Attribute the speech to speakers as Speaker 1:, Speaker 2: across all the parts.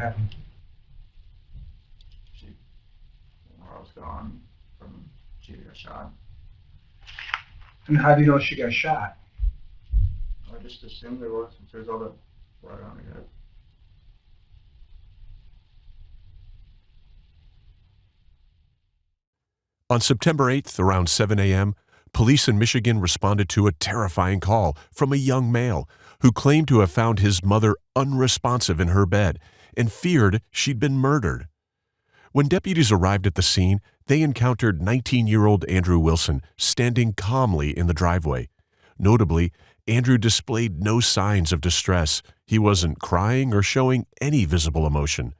Speaker 1: What happened?
Speaker 2: While I was gone she got shot.
Speaker 1: And how do you know she got shot?
Speaker 2: I just assumed there was, since there's all the blood on her head.
Speaker 3: On September 8th, around 7 a.m., police in Michigan responded to a terrifying call from a young male who claimed to have found his mother unresponsive in her bed and feared she'd been murdered. When deputies arrived at the scene, they encountered 19-year-old Andrew Willson standing calmly in the driveway. Notably, Andrew displayed no signs of distress. He wasn't crying or showing any visible emotion.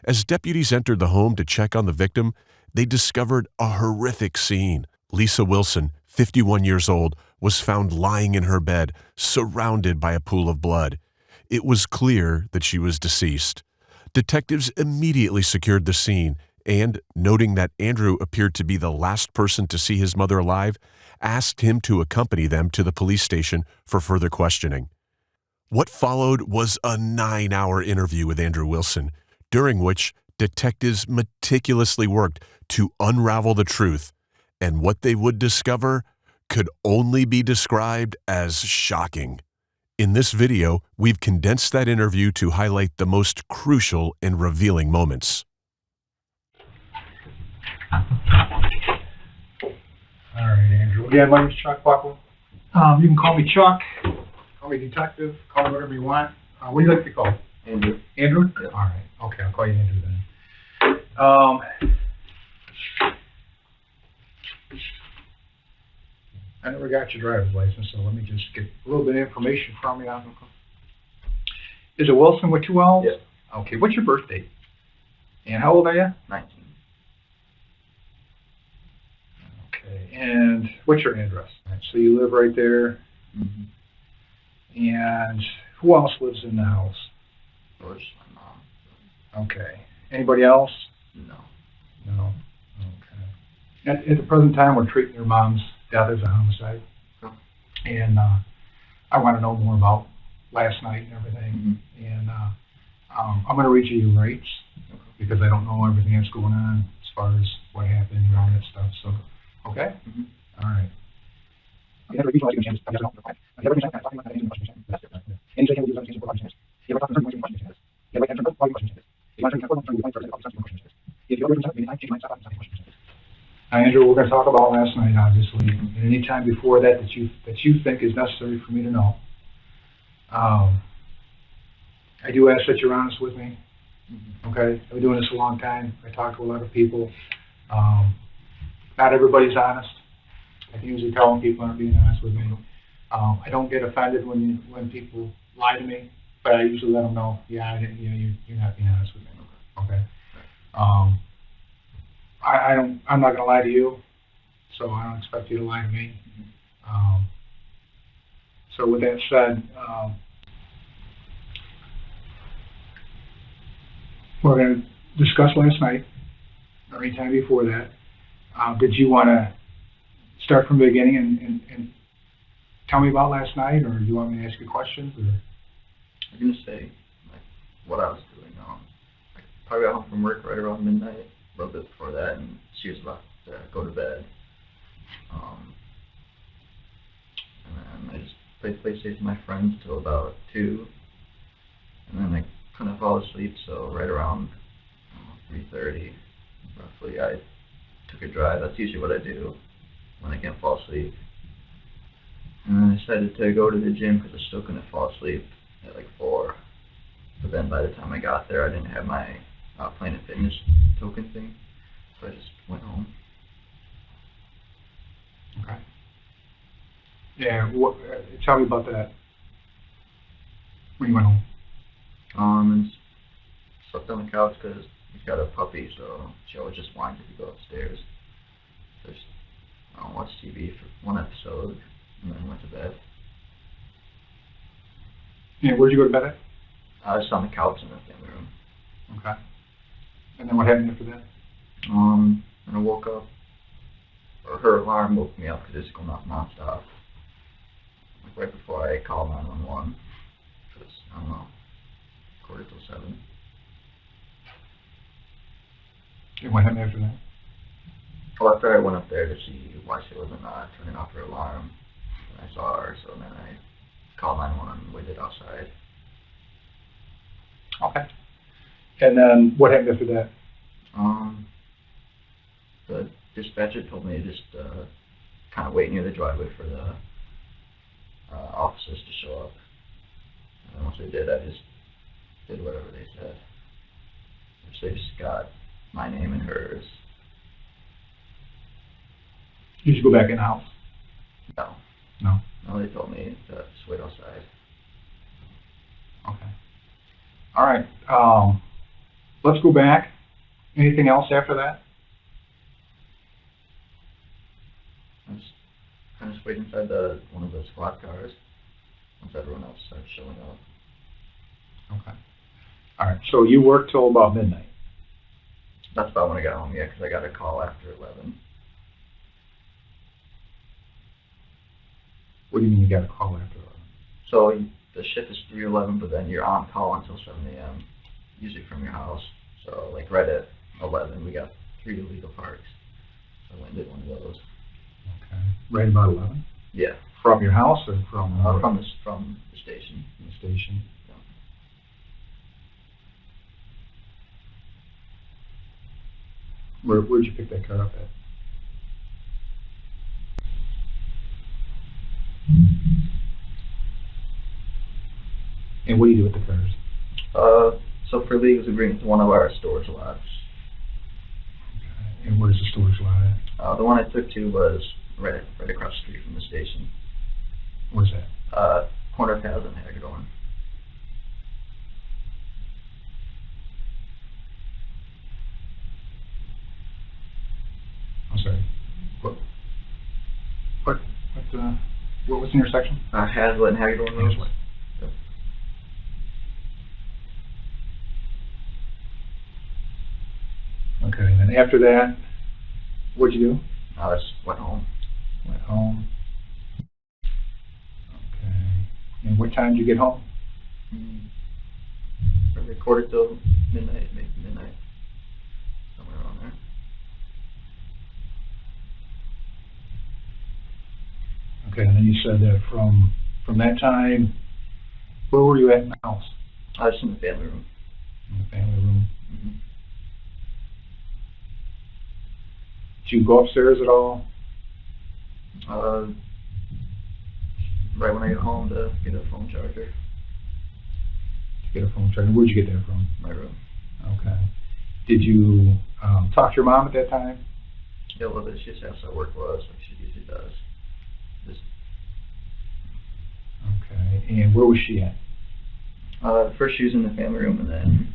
Speaker 3: As deputies entered the home to check on the victim, they discovered a horrific scene. Lisa Wilson, 51 years old, was found lying in her bed, surrounded by a pool of blood. It was clear that she was deceased. Detectives immediately secured the scene and, noting that Andrew appeared to be the last person to see his mother alive, asked him to accompany them to the police station for further questioning. What followed was a 9-hour interview with Andrew Willson, during which detectives meticulously worked to unravel the truth, and what they would discover could only be described as shocking. In this video, we've condensed that interview to highlight the most crucial and revealing moments.
Speaker 1: All right, Andrew. Yeah, my name's Chuck Buckle. You can call me Chuck, call me Detective, call me whatever you want. What do you like to call?
Speaker 2: Andrew.
Speaker 1: Andrew?
Speaker 2: Yeah.
Speaker 1: All right. Okay, I'll call you Andrew then. I never got your driver's license, so let me just get a little bit of information from you. Is it Wilson with 2 L's?
Speaker 2: Yes.
Speaker 1: Okay, what's your birth date? And how old are you?
Speaker 2: 19.
Speaker 1: Okay, and what's your address? Right, so you live right there.
Speaker 2: Mm-hmm.
Speaker 1: And who else lives in the house?
Speaker 2: Or just my mom.
Speaker 1: Okay. Anybody else?
Speaker 2: No.
Speaker 1: No. Okay. At the present time, we're treating your mom's death as a homicide.
Speaker 2: Oh.
Speaker 1: And I want to know more about last night and everything.
Speaker 2: Mm-hmm.
Speaker 1: And I'm going to read you your rights because I don't know everything that's going on as far as what happened and all that stuff. So, okay?
Speaker 2: Mm-hmm.
Speaker 1: All right. Andrew, we're going to talk about last night, obviously, and any time before that that you think is necessary for me to know. I do ask that you're honest with me.
Speaker 2: Mm-hmm.
Speaker 1: Okay, I've been doing this a long time. I talk to a lot of people. Not everybody's honest. I can usually tell when people aren't being honest with me. I don't get offended when people lie to me, but I usually let them know, yeah, you're not being honest with me. Okay. I'm not going to lie to you, so I don't expect you to lie to me. So with that said, we're going to discuss last night, or any time before that. Did you want to start from the beginning and tell me about last night, or do you want me to ask you questions? Or?
Speaker 2: I'm going to say what I was doing. I probably got home from work right around midnight, a little bit before that, and she was about to go to bed. And then I just played PlayStation with my friends till about 2, and then I couldn't fall asleep, so right around 3:30, roughly, I took a drive. That's usually what I do when I can't fall asleep. And then I decided to go to the gym because I still couldn't fall asleep at 4. But then by the time I got there, I didn't have my Planet Fitness token thing, so I just went home.
Speaker 1: Okay. Yeah, tell me about that. When you went home?
Speaker 2: And slept on the couch because he's got a puppy, so she always just wanted to go upstairs. Just watched TV for 1 episode, and then went to bed.
Speaker 1: Yeah, where'd you go to bed at?
Speaker 2: I was on the couch in the family room.
Speaker 1: Okay. And then what happened after that?
Speaker 2: And I woke up, or her alarm woke me up because it's going off nonstop. Right before I called 911, because I don't know, 6:45.
Speaker 1: And what happened after that?
Speaker 2: Well, after I went up there to see why she wasn't turning off her alarm, and I saw her, so then I called 911 and waited outside.
Speaker 1: Okay. And then what happened after that?
Speaker 2: The dispatcher told me to just kind of wait near the driveway for the officers to show up. And once they did, I just did whatever they said. Which they just got my name and hers.
Speaker 1: Did you go back in the house?
Speaker 2: No.
Speaker 1: No.
Speaker 2: No, they told me to just wait outside.
Speaker 1: Okay. All right. Let's go back. Anything else after that?
Speaker 2: I just kind of waited inside one of the squad cars once everyone else started showing up.
Speaker 1: Okay. All right. So you worked till about midnight?
Speaker 2: That's about when I got home, yeah, because I got a call after 11.
Speaker 1: What do you mean you got a call after 11?
Speaker 2: So the shift is 3:11, but then you're on call until 7 a.m., usually from your house. So like right at 11, we got 3 illegal parks. So I went and did one of those.
Speaker 1: Okay. Right about 11?
Speaker 2: Yeah.
Speaker 1: From your house or from?
Speaker 2: From the station.
Speaker 1: The station.
Speaker 2: Yeah.
Speaker 1: Where'd you pick that car up at? And what do you do with the cars?
Speaker 2: So for legals, we bring it to one of our storage lots.
Speaker 1: Okay. And where's the storage lot at?
Speaker 2: The one I took to was right across the street from the station.
Speaker 1: Where's that?
Speaker 2: Corner of Taz and Hagedorn.
Speaker 1: I'm sorry. What was the intersection?
Speaker 2: Hazlitt and Hagedorn Road.
Speaker 1: Hazlitt.
Speaker 2: Yep.
Speaker 1: Okay, and then after that, what'd you do?
Speaker 2: I just went home.
Speaker 1: Went home. Okay. And what time did you get home?
Speaker 2: Probably quarter till midnight, maybe midnight. Somewhere around there.
Speaker 1: Okay, and then you said that from that time, where were you at in the house?
Speaker 2: I was in the family room.
Speaker 1: In the family room.
Speaker 2: Mm-hmm.
Speaker 1: Did you go upstairs at all?
Speaker 2: Right when I got home to get a phone charger.
Speaker 1: To get a phone charger. Where'd you get that from?
Speaker 2: My room.
Speaker 1: Okay. Did you talk to your mom at that time?
Speaker 2: Yeah, a little bit. She just asked how work was, like she usually does. Just
Speaker 1: Okay. And where was she at?
Speaker 2: first she was in the family room, and then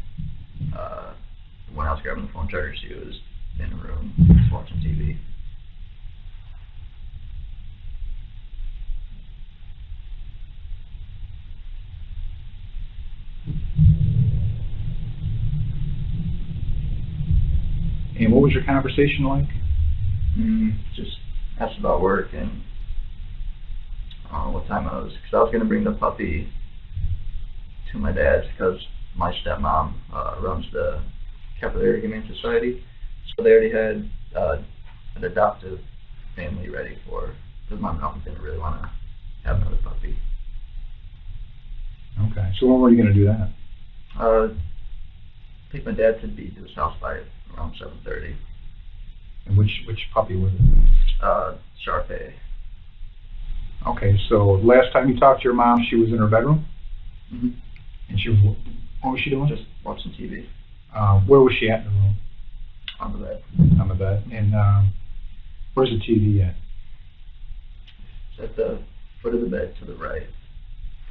Speaker 2: when I was grabbing the phone charger, she was in the room just watching TV.
Speaker 1: And what was your conversation like?
Speaker 2: Just asked about work and what time I was, because I was going to bring the puppy to my dad's because my stepmom runs the Capillary Humane Society, so they already had an adoptive family ready for her, because my mom didn't really want to have another puppy.
Speaker 1: Okay. So when were you going to do that?
Speaker 2: I think my dad said be to his house by around 7:30.
Speaker 1: And which puppy was it?
Speaker 2: Sharpay.
Speaker 1: Okay, so last time you talked to your mom, she was in her bedroom?
Speaker 2: Mm-hmm.
Speaker 1: And she was, what was she doing?
Speaker 2: Just watching TV.
Speaker 1: Where was she at in the room?
Speaker 2: On the bed.
Speaker 1: On the bed. And where's the TV at?
Speaker 2: It's at the foot of the bed to the right,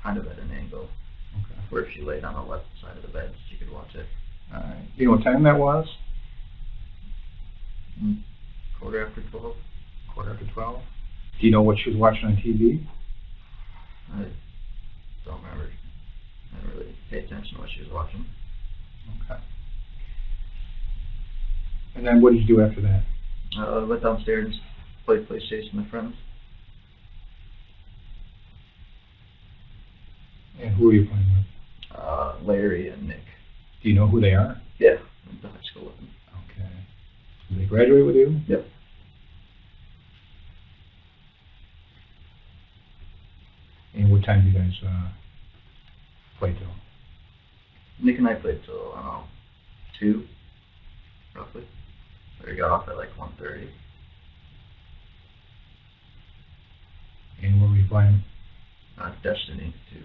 Speaker 2: kind of at an angle.
Speaker 1: Okay.
Speaker 2: Where if she laid on the left side of the bed, she could watch it.
Speaker 1: All right. Do you know what time that was?
Speaker 2: Quarter after 12.
Speaker 1: Quarter after 12. Do you know what she was watching on TV?
Speaker 2: I don't remember. I didn't really pay attention to what she was watching.
Speaker 1: Okay. And then what did you do after that?
Speaker 2: I went downstairs and played PlayStation with friends.
Speaker 1: And who are you playing with?
Speaker 2: Larry and Nick.
Speaker 1: Do you know who they are?
Speaker 2: Yeah, went to high school with them.
Speaker 1: Okay. graduate with you?
Speaker 2: Yep.
Speaker 1: And what time do you guys play till?
Speaker 2: Nick and I played till, I don't know, 2, roughly. We got off at like 1:30.
Speaker 1: And what were you playing?
Speaker 2: Destiny 2.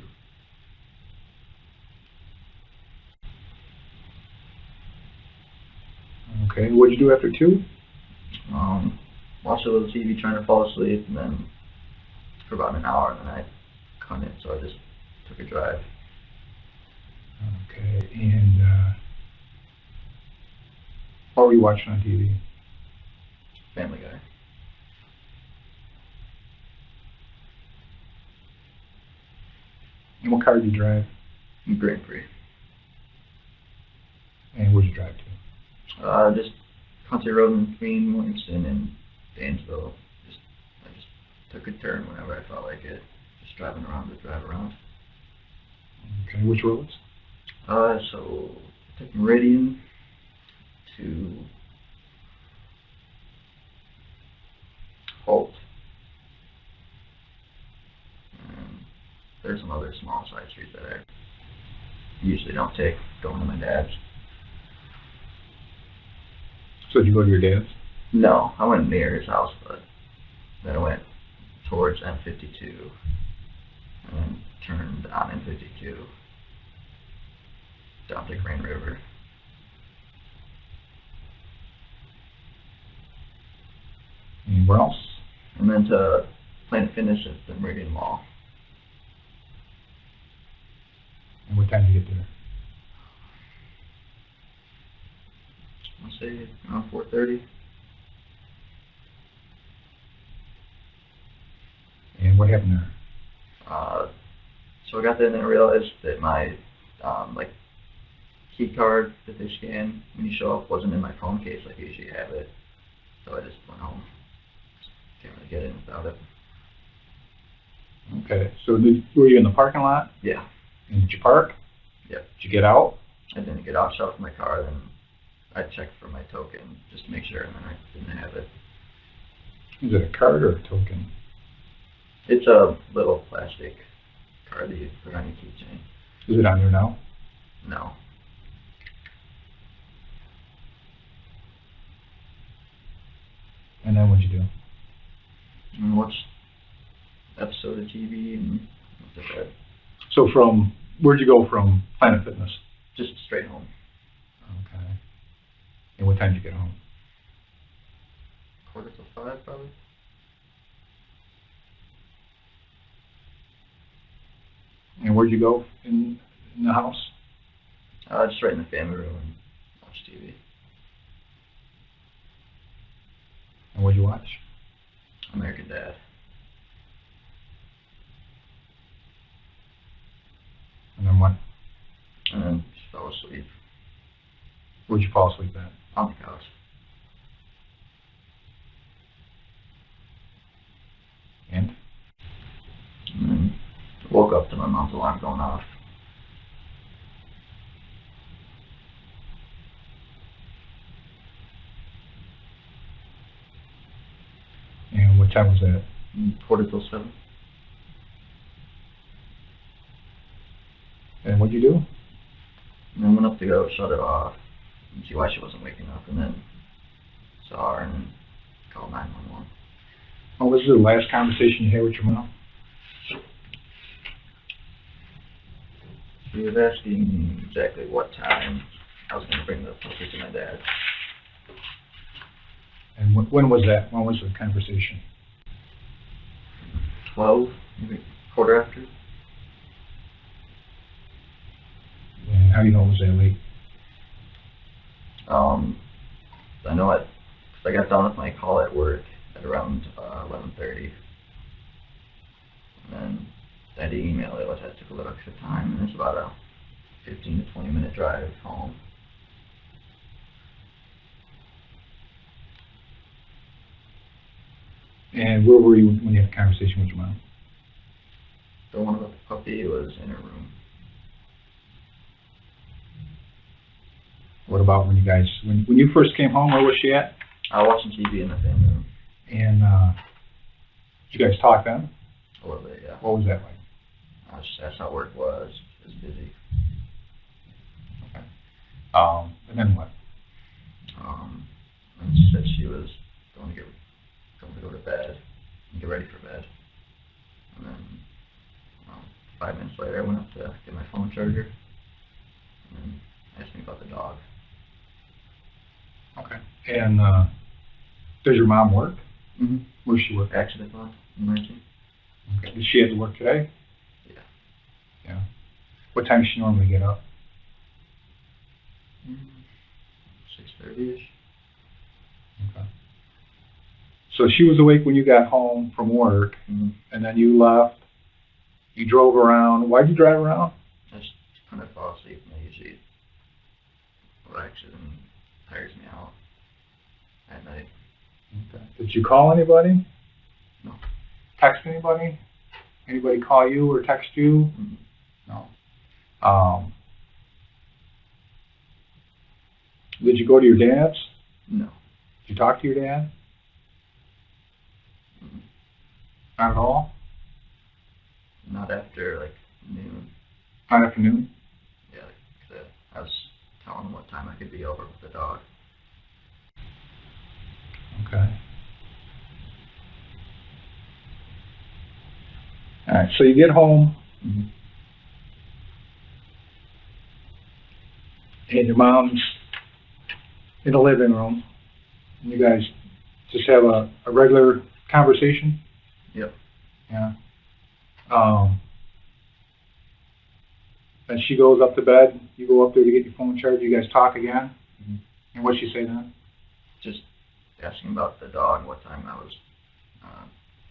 Speaker 1: Okay, what'd you do after 2?
Speaker 2: Watched a little TV trying to fall asleep, and then for about an hour, and then I couldn't, so I just took a drive.
Speaker 1: Okay, and what were you watching on TV?
Speaker 2: Family Guy.
Speaker 1: And what car did you drive?
Speaker 2: Grand Prix.
Speaker 1: And where'd you drive to?
Speaker 2: Just country road in between Williamston and Dansville. I just took a turn whenever I felt like it. Just driving around to drive around.
Speaker 1: Okay, which roads?
Speaker 2: So took Meridian to Holt. And there's some other small side streets that I usually don't take going to my dad's.
Speaker 1: So did you go to your dad's?
Speaker 2: No, I went near his house, but then I went towards M52 and then turned on M52 down to Grand River.
Speaker 1: And where else?
Speaker 2: And then to Planet Fitness at the Meridian Mall.
Speaker 1: And what time did you get there?
Speaker 2: I'll say around 4:30.
Speaker 1: And what happened there?
Speaker 2: So I got there and then I realized that my like key card that they scan when you show up wasn't in my phone case like I usually have it. So I just went home. Can't really get in without it.
Speaker 1: Okay, so were you in the parking lot?
Speaker 2: Yeah.
Speaker 1: And did you park?
Speaker 2: Yep.
Speaker 1: Did you get out?
Speaker 2: I didn't get out, shut off my car, then I checked for my token just to make sure, and then I didn't have it.
Speaker 1: Is it a card or a token?
Speaker 2: It's a little plastic card that you put on your keychain.
Speaker 1: Is it on there now?
Speaker 2: No.
Speaker 1: And then what'd you do?
Speaker 2: And watched episode of TV and went to bed.
Speaker 1: So where'd you go from Planet Fitness?
Speaker 2: Just straight home.
Speaker 1: Okay. And what time did you get home?
Speaker 2: 4:45 probably.
Speaker 1: And where'd you go in the house?
Speaker 2: Just right in the family room and watch TV.
Speaker 1: And what'd you watch?
Speaker 2: American Dad.
Speaker 1: And then what?
Speaker 2: And then just fell asleep
Speaker 1: Where'd you fall asleep at?
Speaker 2: on the couch.
Speaker 1: And?
Speaker 2: And then woke up to my mom's alarm going off.
Speaker 1: And what time was that?
Speaker 2: 7:45.
Speaker 1: And what'd you do?
Speaker 2: And then went up to go shut it off and see why she wasn't waking up, and then saw her and then called 911.
Speaker 1: What was the last conversation you had with your mom?
Speaker 2: She was asking exactly what time I was going to bring the puppy to my dad.
Speaker 1: And when was that? When was the conversation?
Speaker 2: 12, maybe quarter after.
Speaker 1: And how do you know it was that late?
Speaker 2: I know it, because I got done with my call at work at around 11:30. And then I had to email it, which I took a little extra time, and it's about a 15 to 20 minute drive home.
Speaker 1: And where were you when you had a conversation with your mom?
Speaker 2: The one about the puppy was in her room.
Speaker 1: What about when you guys, when you first came home, where was she at?
Speaker 2: Watching TV in the family room.
Speaker 1: And, did you guys talk then?
Speaker 2: A little bit, yeah.
Speaker 1: What was that like?
Speaker 2: I just asked how work was. It was busy.
Speaker 1: Okay. And then what?
Speaker 2: And she said she was going to go to bed and get ready for bed. And then 5 minutes later, I went up to get my phone charger and then asked me about the dog.
Speaker 1: Okay. And, does your mom work?
Speaker 2: Mm-hmm.
Speaker 1: Where does she work?
Speaker 2: Accident fund, emergency.
Speaker 1: Okay. Does she have to work today?
Speaker 2: Yeah.
Speaker 1: Yeah. What time does she normally get up?
Speaker 2: 6:30ish.
Speaker 1: Okay. So she was awake when you got home from work,
Speaker 2: Mm-hmm.
Speaker 1: and then you left. You drove around. Why'd you drive around?
Speaker 2: I just kind of fall asleep, and I usually relaxes and tires me out at night.
Speaker 1: Okay. Did you call anybody?
Speaker 2: No.
Speaker 1: Text anybody? Anybody call you or text you?
Speaker 2: Mm-hmm.
Speaker 1: No. Did you go to your dad's?
Speaker 2: No.
Speaker 1: Did you talk to your dad?
Speaker 2: Mm-hmm.
Speaker 1: Not at all?
Speaker 2: Not after like noon.
Speaker 1: Not afternoon?
Speaker 2: Yeah, like I was telling him what time I could be over with the dog.
Speaker 1: Okay. All right, so you get home,
Speaker 2: Mm-hmm.
Speaker 1: and your mom's in the living room, and you guys just have a regular conversation?
Speaker 2: Yep.
Speaker 1: Yeah. Then she goes up to bed, you go up there to get your phone charged, you guys talk again?
Speaker 2: Mm-hmm.
Speaker 1: And what'd she say then?
Speaker 2: Just asking about the dog, what time I was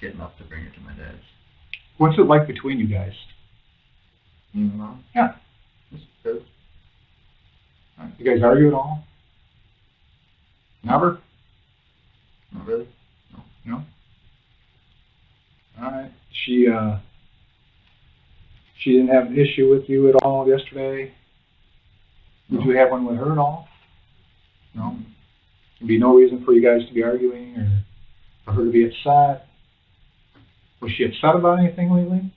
Speaker 2: getting up to bring her to my dad's.
Speaker 1: What's it like between you guys?
Speaker 2: Me and my mom?
Speaker 1: Yeah.
Speaker 2: It's good.
Speaker 1: You guys argue at all? Never?
Speaker 2: Not really.
Speaker 1: No? Alright. She didn't have an issue with you at all yesterday? Did
Speaker 2: No.
Speaker 1: you have one with her at all? No?
Speaker 2: Mm-hmm.
Speaker 1: There'd be no reason for you guys to be arguing or for her to be upset? Was she upset about anything lately?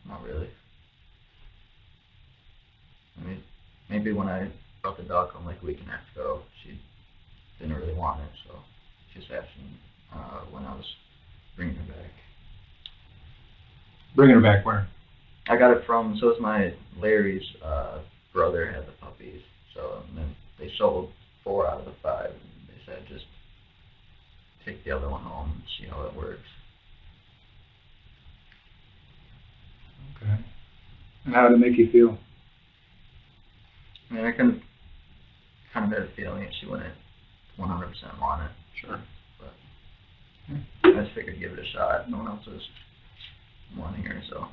Speaker 2: Not really. I mean, maybe when I brought the dog home like a week and a half ago, she didn't really want it, so she just asked me when I was bringing her back.
Speaker 1: Bringing her back where?
Speaker 2: I got it from, so it was my Larry's brother had the puppies, so and then they sold 4 out of the 5, and they said just take the other one home and see how it works.
Speaker 1: Okay. And how did it make you feel?
Speaker 2: I mean, I kind of had a feeling that she wouldn't 100% want it.
Speaker 1: Sure.
Speaker 2: But I just figured give it a shot. No one else was wanting her, so.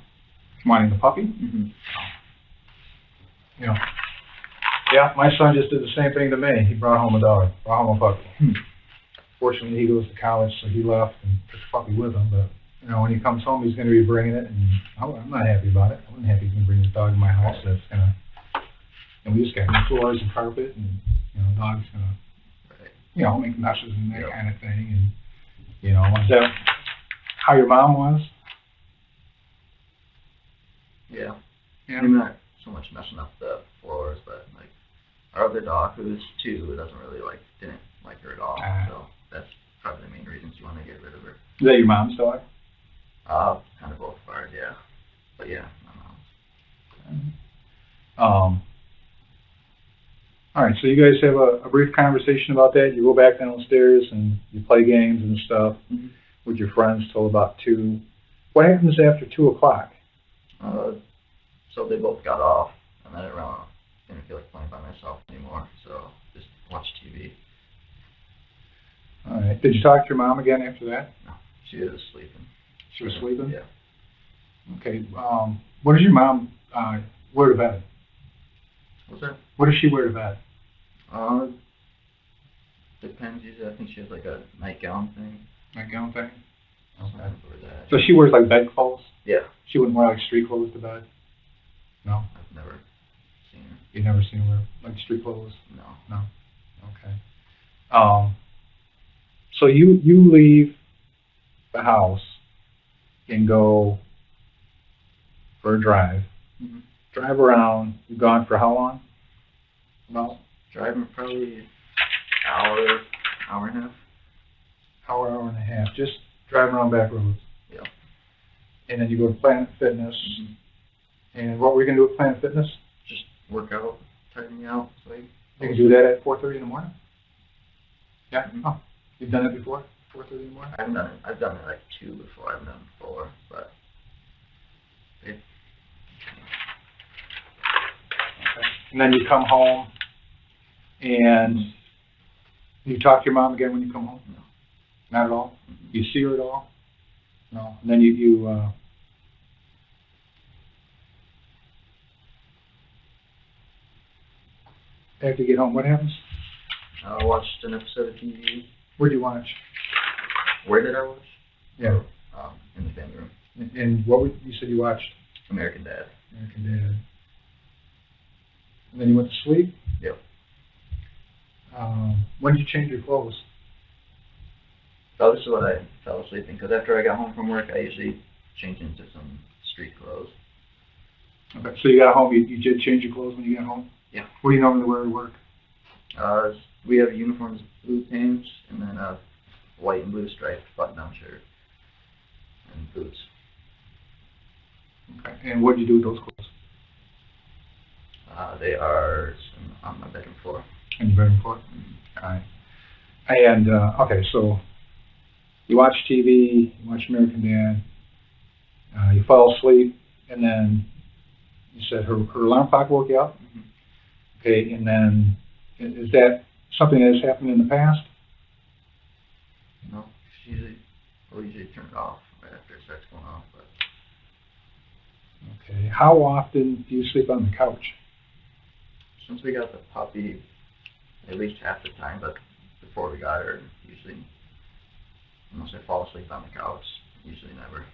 Speaker 1: Wanting the puppy?
Speaker 2: Mm-hmm.
Speaker 1: Yeah. Yeah, my son just did the same thing to me. He brought home a dog, brought home a puppy. Fortunately, he goes to college, so he left and took the puppy with him. But, you know, when he comes home, he's going to be bringing it, and I'm not happy about it. I wasn't happy he's going to bring his dog in my house. That's going to, and we just got new floors and carpet, and, you know, dog's going to, you know, make messes and that kind of thing. And, you know, is that how your mom was?
Speaker 2: Yeah.
Speaker 1: Yeah.
Speaker 2: Maybe not so much messing up the floors, but like our other dog, who's 2, didn't like her at all. So that's probably the main reasons you want to get rid of her.
Speaker 1: Is that your mom's dog?
Speaker 2: Kind of both of ours, yeah. But yeah, my mom's.
Speaker 1: All right, so you guys have a brief conversation about that. You go back downstairs and you play games and stuff with your friends till about 2. What happens after 2 o'clock?
Speaker 2: So they both got off, and I didn't feel like playing by myself anymore, so just watch TV.
Speaker 1: All right. Did you talk to your mom again after that?
Speaker 2: No, she was sleeping.
Speaker 1: She was sleeping?
Speaker 2: Yeah.
Speaker 1: Okay. What does your mom wear to bed?
Speaker 2: What's that?
Speaker 1: What does she wear to bed?
Speaker 2: Depends. Usually, I think she has like a nightgown thing.
Speaker 1: Nightgown thing?
Speaker 2: Okay.
Speaker 1: So she wears like bed clothes?
Speaker 2: Yeah.
Speaker 1: She wouldn't wear like street clothes to bed? No?
Speaker 2: I've never seen her.
Speaker 1: You've never seen her wear, like, street clothes?
Speaker 2: No.
Speaker 1: No? Okay. So you leave the house and go for a drive.
Speaker 2: Mm-hmm.
Speaker 1: Drive around. You're gone for how long? About
Speaker 2: Driving probably hour and a half.
Speaker 1: hour and a half. Just driving around back roads.
Speaker 2: Yeah.
Speaker 1: And then you go to Planet Fitness.
Speaker 2: Mm-hmm.
Speaker 1: And what were you going to do at Planet Fitness?
Speaker 2: Just work out, tighten me out. So
Speaker 1: You can do that at 4:30 in the morning? Yeah?
Speaker 2: Mm-hmm.
Speaker 1: Oh, you've done it before? 4:30 in the morning?
Speaker 2: I've done it like 2 before. I haven't done it 4, but it.
Speaker 1: Okay. And then you come home, and you talk to your mom again when you come home?
Speaker 2: No.
Speaker 1: Not at all?
Speaker 2: Mm-hmm.
Speaker 1: You see her at all? No. And then you after you get home, what happens?
Speaker 2: I watched an episode of TV.
Speaker 1: Where'd you watch?
Speaker 2: Where did I watch?
Speaker 1: Yeah.
Speaker 2: In the family room.
Speaker 1: And what you said you watched?
Speaker 2: American Dad.
Speaker 1: American Dad. And then you went to sleep?
Speaker 2: Yep.
Speaker 1: When did you change your clothes?
Speaker 2: So this is what I fell asleep in, because after I got home from work, I usually change into some street clothes.
Speaker 1: Okay, so you got home, you did change your clothes when you got home?
Speaker 2: Yeah.
Speaker 1: What do you normally wear to work?
Speaker 2: We have uniforms, blue pants, and then a white and blue striped button-down shirt, and boots.
Speaker 1: Okay, and what do you do with those clothes?
Speaker 2: They are on my bedroom floor.
Speaker 1: On your bedroom floor?
Speaker 2: Mm-hmm.
Speaker 1: All right. And, okay, so you watch TV, you watch American Dad, you fall asleep, and then you said her alarm clock woke you up?
Speaker 2: Mm-hmm.
Speaker 1: Okay, and then is that something that has happened in the past?
Speaker 2: No, we'll usually turn it off right after it starts going off. But
Speaker 1: Okay, how often do you sleep on the couch?
Speaker 2: since we got the puppy, at least half the time, but before we got her, usually, unless I fall asleep on the couch, usually never.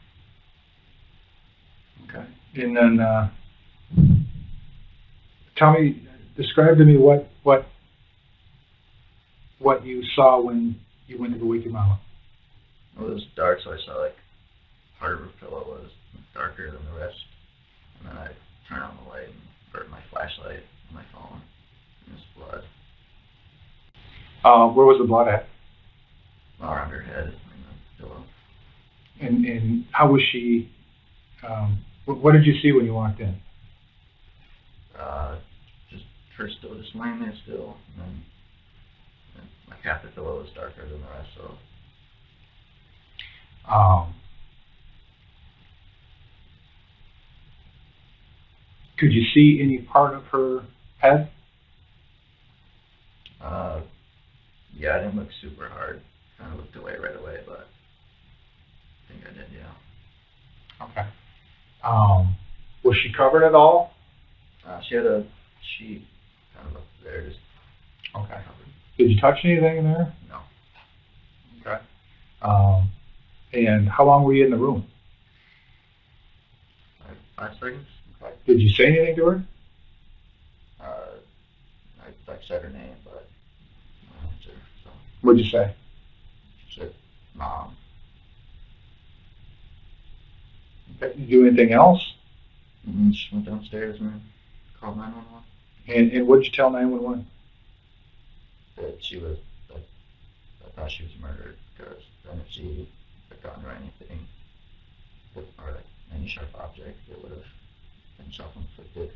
Speaker 1: Okay, and then describe to me what you saw when you went to go wake your mom up.
Speaker 2: It was dark, so I saw like part of her pillow was darker than the rest, and then I turned on the light and burnt my flashlight on my phone, and there's blood
Speaker 1: Where was the blood at?
Speaker 2: around her head and the pillow.
Speaker 1: And how was she? What did you see when you walked in?
Speaker 2: Just her still just lying there still, and like half the pillow was darker than the rest, so.
Speaker 1: Could you see any part of her head?
Speaker 2: Yeah, I didn't look super hard. Kind of looked away right away, but I think I did, yeah.
Speaker 1: Okay. Was she covered at all?
Speaker 2: She had a sheet kind of up there, just
Speaker 1: Okay.
Speaker 2: covered.
Speaker 1: Did you touch anything in there?
Speaker 2: No.
Speaker 1: Okay. And how long were you in the room?
Speaker 2: 5 seconds.
Speaker 1: Okay. Did you say anything to her?
Speaker 2: I said her name, but no answer. So
Speaker 1: What'd you say?
Speaker 2: she said, "Mom."
Speaker 1: Okay. Did you do anything else?
Speaker 2: And then she went downstairs and called 911.
Speaker 1: And what'd you tell 911?
Speaker 2: That she was, that I thought she was murdered, because then if she had gotten her anything, or like any sharp object, it would have been self-inflicted.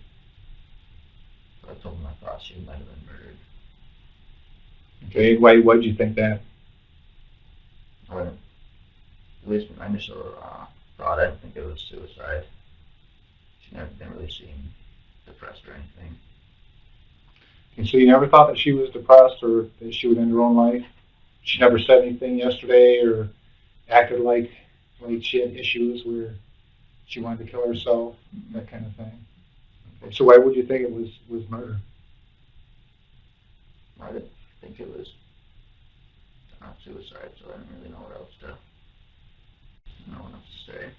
Speaker 2: So I told them I thought she might have been murdered.
Speaker 1: Okay. Why'd you think that?
Speaker 2: Or at least my initial thought, I didn't think it was suicide. She never didn't really seem depressed or anything.
Speaker 1: And so you never thought that she was depressed or that she would end her own life? She never said anything yesterday or acted like she had issues where she wanted to kill herself, that kind of thing. Okay. So why would you think it was murder?
Speaker 2: I didn't think it was suicide, so I didn't really know what else to say.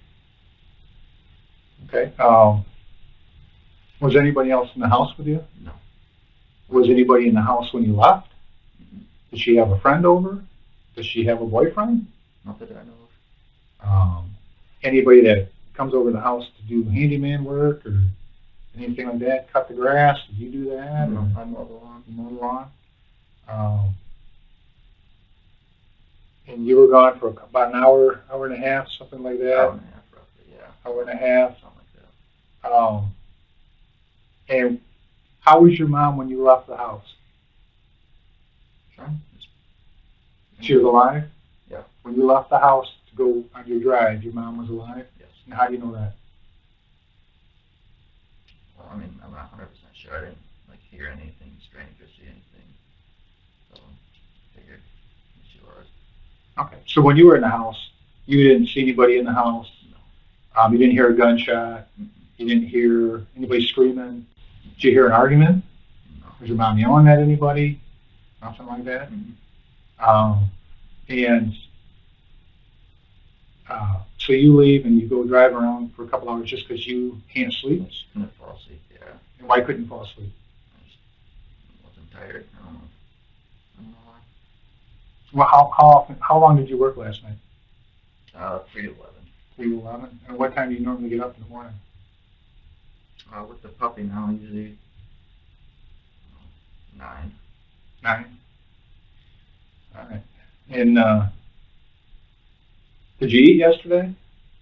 Speaker 1: Okay. Was anybody else in the house with you?
Speaker 2: No.
Speaker 1: Was anybody in the house when you left?
Speaker 2: Mm-hmm.
Speaker 1: Did she have a friend over? Does she have a boyfriend?
Speaker 2: Not that I know of.
Speaker 1: Anybody that comes over the house to do handyman work or anything like that? Cut the grass? Did you do that?
Speaker 2: No,
Speaker 1: Or
Speaker 2: I mow the lawn.
Speaker 1: you mow the lawn? And you were gone for about an hour, hour and a half, something like that?
Speaker 2: Hour and a half, roughly, yeah.
Speaker 1: Hour and a half.
Speaker 2: Something like that.
Speaker 1: And how was your mom when you left the house?
Speaker 2: Sure.
Speaker 1: She was alive?
Speaker 2: Yeah.
Speaker 1: When you left the house to go on your drive, your mom was alive?
Speaker 2: Yes.
Speaker 1: And how do you know that?
Speaker 2: Well, I mean, I'm not 100% sure. I didn't hear anything strange or see anything. So I figured she was.
Speaker 1: Okay. So when you were in the house, you didn't see anybody in the house?
Speaker 2: No.
Speaker 1: You didn't hear a gunshot?
Speaker 2: Mm-mm.
Speaker 1: You didn't hear anybody screaming? Did you hear an argument?
Speaker 2: No.
Speaker 1: Was your mom yelling at anybody? Nothing like that?
Speaker 2: Mm-hmm.
Speaker 1: And so you leave and you go drive around for a couple hours just because you can't sleep?
Speaker 2: I just couldn't fall asleep, yeah.
Speaker 1: And why couldn't you fall asleep?
Speaker 2: I just wasn't tired. I don't know why.
Speaker 1: Well, how long did you work last night?
Speaker 2: 3 to 11.
Speaker 1: 3 to 11? And what time do you normally get up in the morning?
Speaker 2: With the puppy now, usually 9.
Speaker 1: 9? All right. And did you eat yesterday?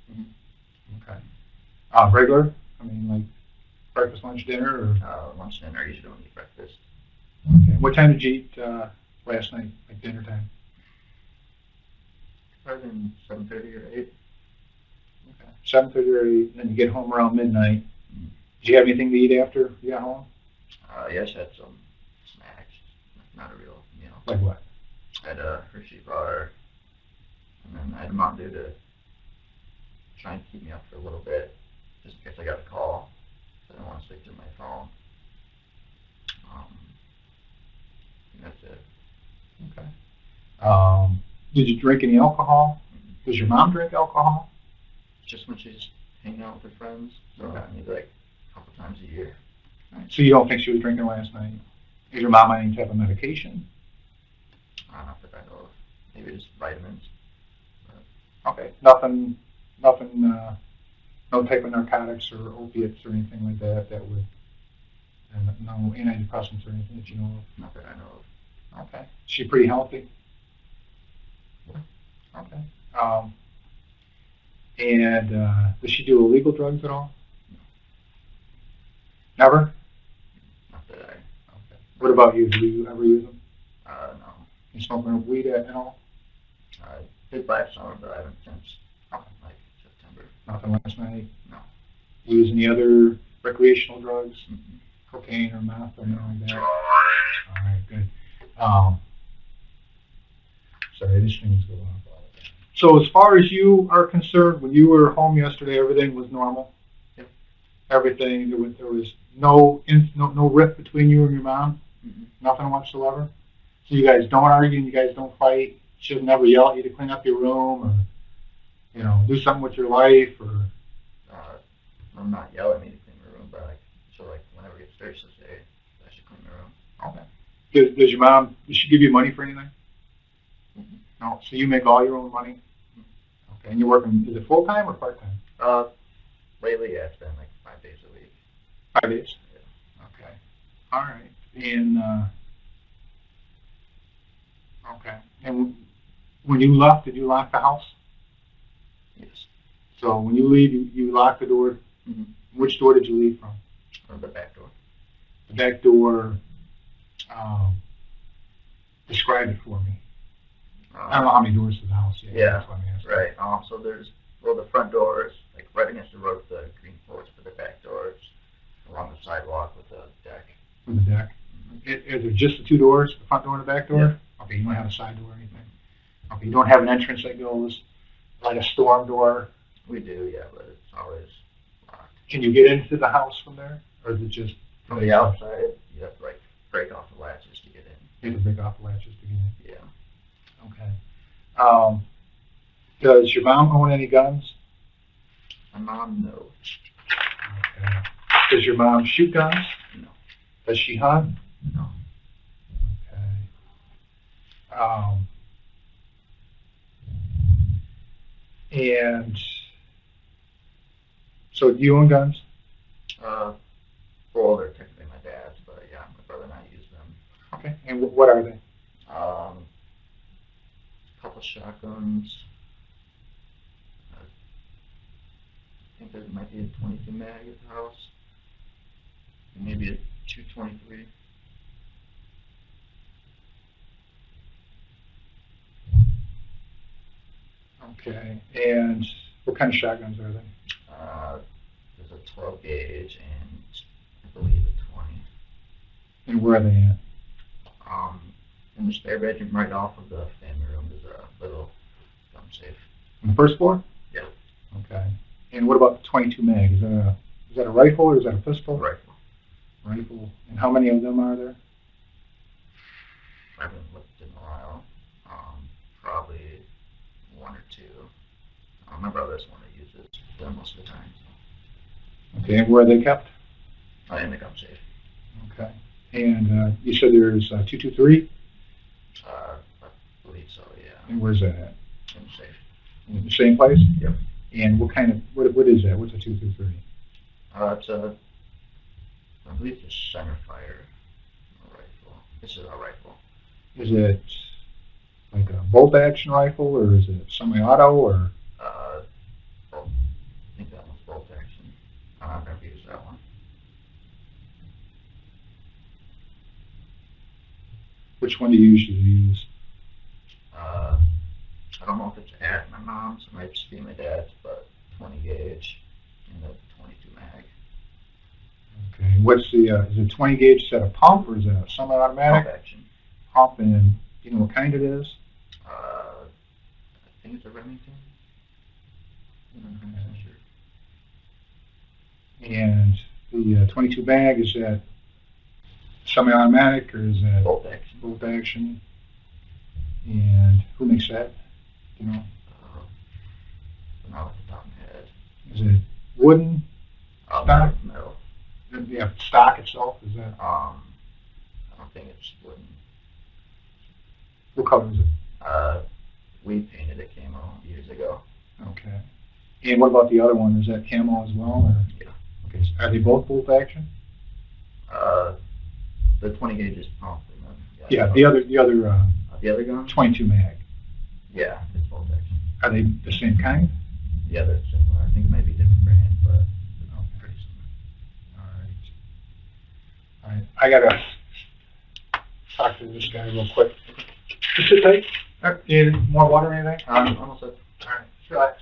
Speaker 2: Mm-hmm.
Speaker 1: Okay. Regular? I mean, like breakfast, lunch, dinner? Or?
Speaker 2: Lunch, dinner. I usually don't eat breakfast.
Speaker 1: Okay. What time did you eat last night, like dinner time?
Speaker 2: Probably 7:30 or 8.
Speaker 1: Okay. 7:30 or 8, and then you get home around midnight.
Speaker 2: Mm-hmm.
Speaker 1: Did you have anything to eat after you got home?
Speaker 2: Yes, I had some snacks. Not a real meal.
Speaker 1: Like what?
Speaker 2: I had a Hershey bar, and then I had a Mountain Dew to try and keep me up for a little bit, just in case I got a call. I didn't want to sleep through my phone. And that's it.
Speaker 1: Okay. Did you drink any alcohol?
Speaker 2: Mm-hmm.
Speaker 1: Does your mom drink alcohol?
Speaker 2: Just when she's hanging out with her friends, so
Speaker 1: Okay.
Speaker 2: maybe a couple times a year.
Speaker 1: Right. So you don't think she was drinking last night? Is your mom on any type of medication?
Speaker 2: Not that I know of. Maybe just vitamins.
Speaker 1: Okay. Nothing, no type of narcotics or opiates or anything like that that would, no antidepressants or anything that you know of?
Speaker 2: Not that I know of.
Speaker 1: Okay. Is she pretty healthy?
Speaker 2: Yeah.
Speaker 1: Okay. And does she do illegal drugs at all?
Speaker 2: No.
Speaker 1: Never?
Speaker 2: Not that I.
Speaker 1: Okay. What about you? Do you ever use them?
Speaker 2: No.
Speaker 1: You smoking weed at all?
Speaker 2: I did last summer, but I haven't since September.
Speaker 1: Nothing last night?
Speaker 2: No.
Speaker 1: You use any other recreational drugs?
Speaker 2: Mm-hmm.
Speaker 1: Cocaine or meth or anything like that? All right, good. Sorry, this thing's going on. So as far as you are concerned, when you were home yesterday, everything was normal?
Speaker 2: Yep.
Speaker 1: Everything, there was no rift between you and your mom?
Speaker 2: Mm-hmm.
Speaker 1: Nothing whatsoever? So you guys don't argue and you guys don't fight? She doesn't ever yell at you to clean up your room or, do something with your life or?
Speaker 2: I'm not yelling at me to clean my room, but she'll whenever it gets dirty, she'll say I should clean my room.
Speaker 1: Okay. Does your mom, does she give you money for anything?
Speaker 2: Mm-hmm.
Speaker 1: No. So you make all your own money?
Speaker 2: Mm-hmm.
Speaker 1: Okay. And you're working, is it full-time or part-time?
Speaker 2: Lately, yeah, it's been 5 days a week.
Speaker 1: 5 days?
Speaker 2: Yeah.
Speaker 1: Okay. All right. And, okay. And when you left, did you lock the house?
Speaker 2: Yes.
Speaker 1: So when you leave, you lock the door.
Speaker 2: Mm-hmm.
Speaker 1: Which door did you leave from?
Speaker 2: Or the back door.
Speaker 1: The back door, describe it for me. I don't know how many doors to the house.
Speaker 2: Yeah,
Speaker 1: that's what I'm asking.
Speaker 2: right. So there's, the front door is right against the road with the green porch, but the back door is along the sidewalk with the deck.
Speaker 1: With the deck. Is there just the 2 doors, the front door and the back door?
Speaker 2: Yeah.
Speaker 1: Okay, you don't have a side door or anything? Okay, you don't have an entrance that goes like a storm door?
Speaker 2: We do, yeah, but it's always locked.
Speaker 1: Can you get into the house from there? Or is it just
Speaker 2: From the outside, you have to break off the latches to get in.
Speaker 1: You have to break off the latches to get in?
Speaker 2: Yeah.
Speaker 1: Okay. Does your mom own any guns?
Speaker 2: My mom, no.
Speaker 1: Okay. Does your mom shoot guns?
Speaker 2: No.
Speaker 1: Does she hunt?
Speaker 2: No.
Speaker 1: Okay. And so do you own guns?
Speaker 2: Well, they're technically my dad's, but yeah, my brother and I use them.
Speaker 1: Okay. And what are they?
Speaker 2: A couple shotguns. I think there might be a 22 mag at the house. And maybe a 223.
Speaker 1: Okay. And what kind of shotguns are they?
Speaker 2: There's a 12 gauge and I believe a 20.
Speaker 1: And where are they at?
Speaker 2: In the spare bedroom right off of the family room, there's a little gun safe.
Speaker 1: On the first floor?
Speaker 2: Yeah.
Speaker 1: Okay. And what about the 22 mag? Is that a rifle or is that a pistol?
Speaker 2: Rifle.
Speaker 1: Rifle. And how many of them are there?
Speaker 2: I haven't looked in a while. Probably one or two. My brother's one that uses them most of the time. So.
Speaker 1: Okay. And where are they kept?
Speaker 2: In the gun safe.
Speaker 1: Okay. And you said there's 223?
Speaker 2: I believe so, yeah.
Speaker 1: And where's that at?
Speaker 2: In the safe.
Speaker 1: In the same place?
Speaker 2: Yep.
Speaker 1: And what what is that? What's a 223?
Speaker 2: It's I believe it's a center fire rifle. It's a rifle.
Speaker 1: Is it like a bolt action rifle or is it semi-auto or?
Speaker 2: Bolt. I think that one's bolt action. I've never used that one.
Speaker 1: Which one do you usually use?
Speaker 2: I don't know if it's at my mom's, it might just be my dad's, but 20 gauge and the 22 mag.
Speaker 1: Okay. What's the is it 20 gauge set a pump or is it a semi-automatic?
Speaker 2: Pump action.
Speaker 1: Pump, and do you know what kind it is?
Speaker 2: I think it's a Remington. I'm not sure.
Speaker 1: And the 22 mag, is that semi-automatic or is that
Speaker 2: Bolt action.
Speaker 1: bolt action? And who makes that? Do you know?
Speaker 2: Not off the top of my head.
Speaker 1: Is it wooden? Stock?
Speaker 2: Metal.
Speaker 1: Yeah, stock itself, is that?
Speaker 2: I don't think it's wooden.
Speaker 1: What color is it?
Speaker 2: We painted it camo years ago.
Speaker 1: Okay. And what about the other one? Is that camo as well? Or?
Speaker 2: Yeah.
Speaker 1: Okay. So are they both bolt action?
Speaker 2: The 20 gauge is pump.
Speaker 1: Yeah. The other
Speaker 2: The other gun?
Speaker 1: 22 mag.
Speaker 2: Yeah, it's bolt action.
Speaker 1: Are they the same kind?
Speaker 2: Yeah, they're similar. I think it might be a different brand, but pretty similar.
Speaker 1: All right. I gotta talk to this guy real quick. Just sit tight. Do you need more water or anything?
Speaker 2: Almost set.
Speaker 1: All right. Relax.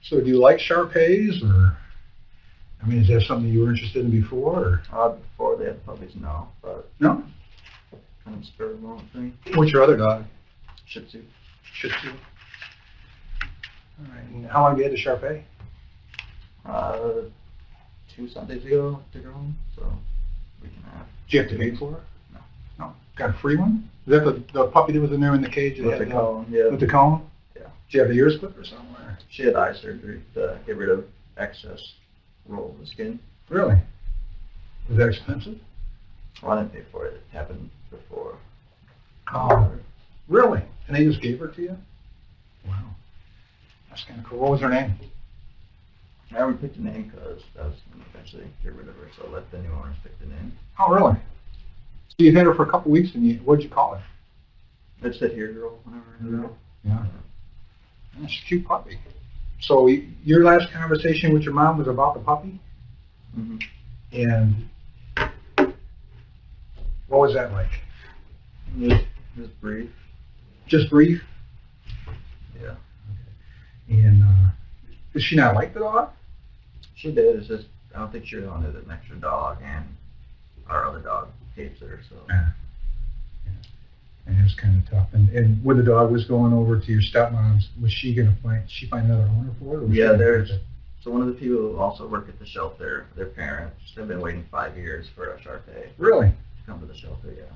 Speaker 1: So do you like Shar-Pays, or, I mean, is that something you were interested in before, or?
Speaker 2: Before they had puppies, no, but
Speaker 1: No?
Speaker 2: kind of spur of the moment thing.
Speaker 1: What's your other dog?
Speaker 2: Shih Tzu.
Speaker 1: Shih Tzu. All right. And how long have you had the Shar-Pei?
Speaker 2: 2 Sundays ago, took her home, so we can have.
Speaker 1: Did you have to pay for it?
Speaker 2: No.
Speaker 1: No. Got a free one? Is that the puppy that was in there in the cage? that
Speaker 2: With the
Speaker 1: had
Speaker 2: cone, yeah.
Speaker 1: With the cone?
Speaker 2: Yeah.
Speaker 1: Did you have the ears clipped or something? Or?
Speaker 2: She had eye surgery to get rid of excess roll of the skin.
Speaker 1: Really? Was that expensive?
Speaker 2: Well, I didn't pay for it. It happened before.
Speaker 1: Oh, really? And they just gave her to you? Wow. That's kind of cool. What was her name?
Speaker 2: I haven't picked a name because I was going to eventually get rid of her, so let the new owners pick the name.
Speaker 1: Oh, really? So you had her for a couple weeks, and what'd you call her?
Speaker 2: It said Here Girl, whenever.
Speaker 1: Yeah. That's a cute puppy. So your last conversation with your mom was about the puppy?
Speaker 2: Mm-hmm.
Speaker 1: And what was that like?
Speaker 2: It was brief.
Speaker 1: Just brief?
Speaker 2: Yeah.
Speaker 1: And does she not like the dog?
Speaker 2: She did. It's just I don't think she really wanted an extra dog, and our other dog hates her. So.
Speaker 1: Yeah. And it was kind of tough. And when the dog was going over to your stepmom's, was she gonna find another owner for it? Or was
Speaker 2: Yeah,
Speaker 1: she
Speaker 2: so one of the people who also work at the shelter, their parents, have been waiting 5 years for a Shar-Pei
Speaker 1: Really?
Speaker 2: to come to the shelter. Yeah.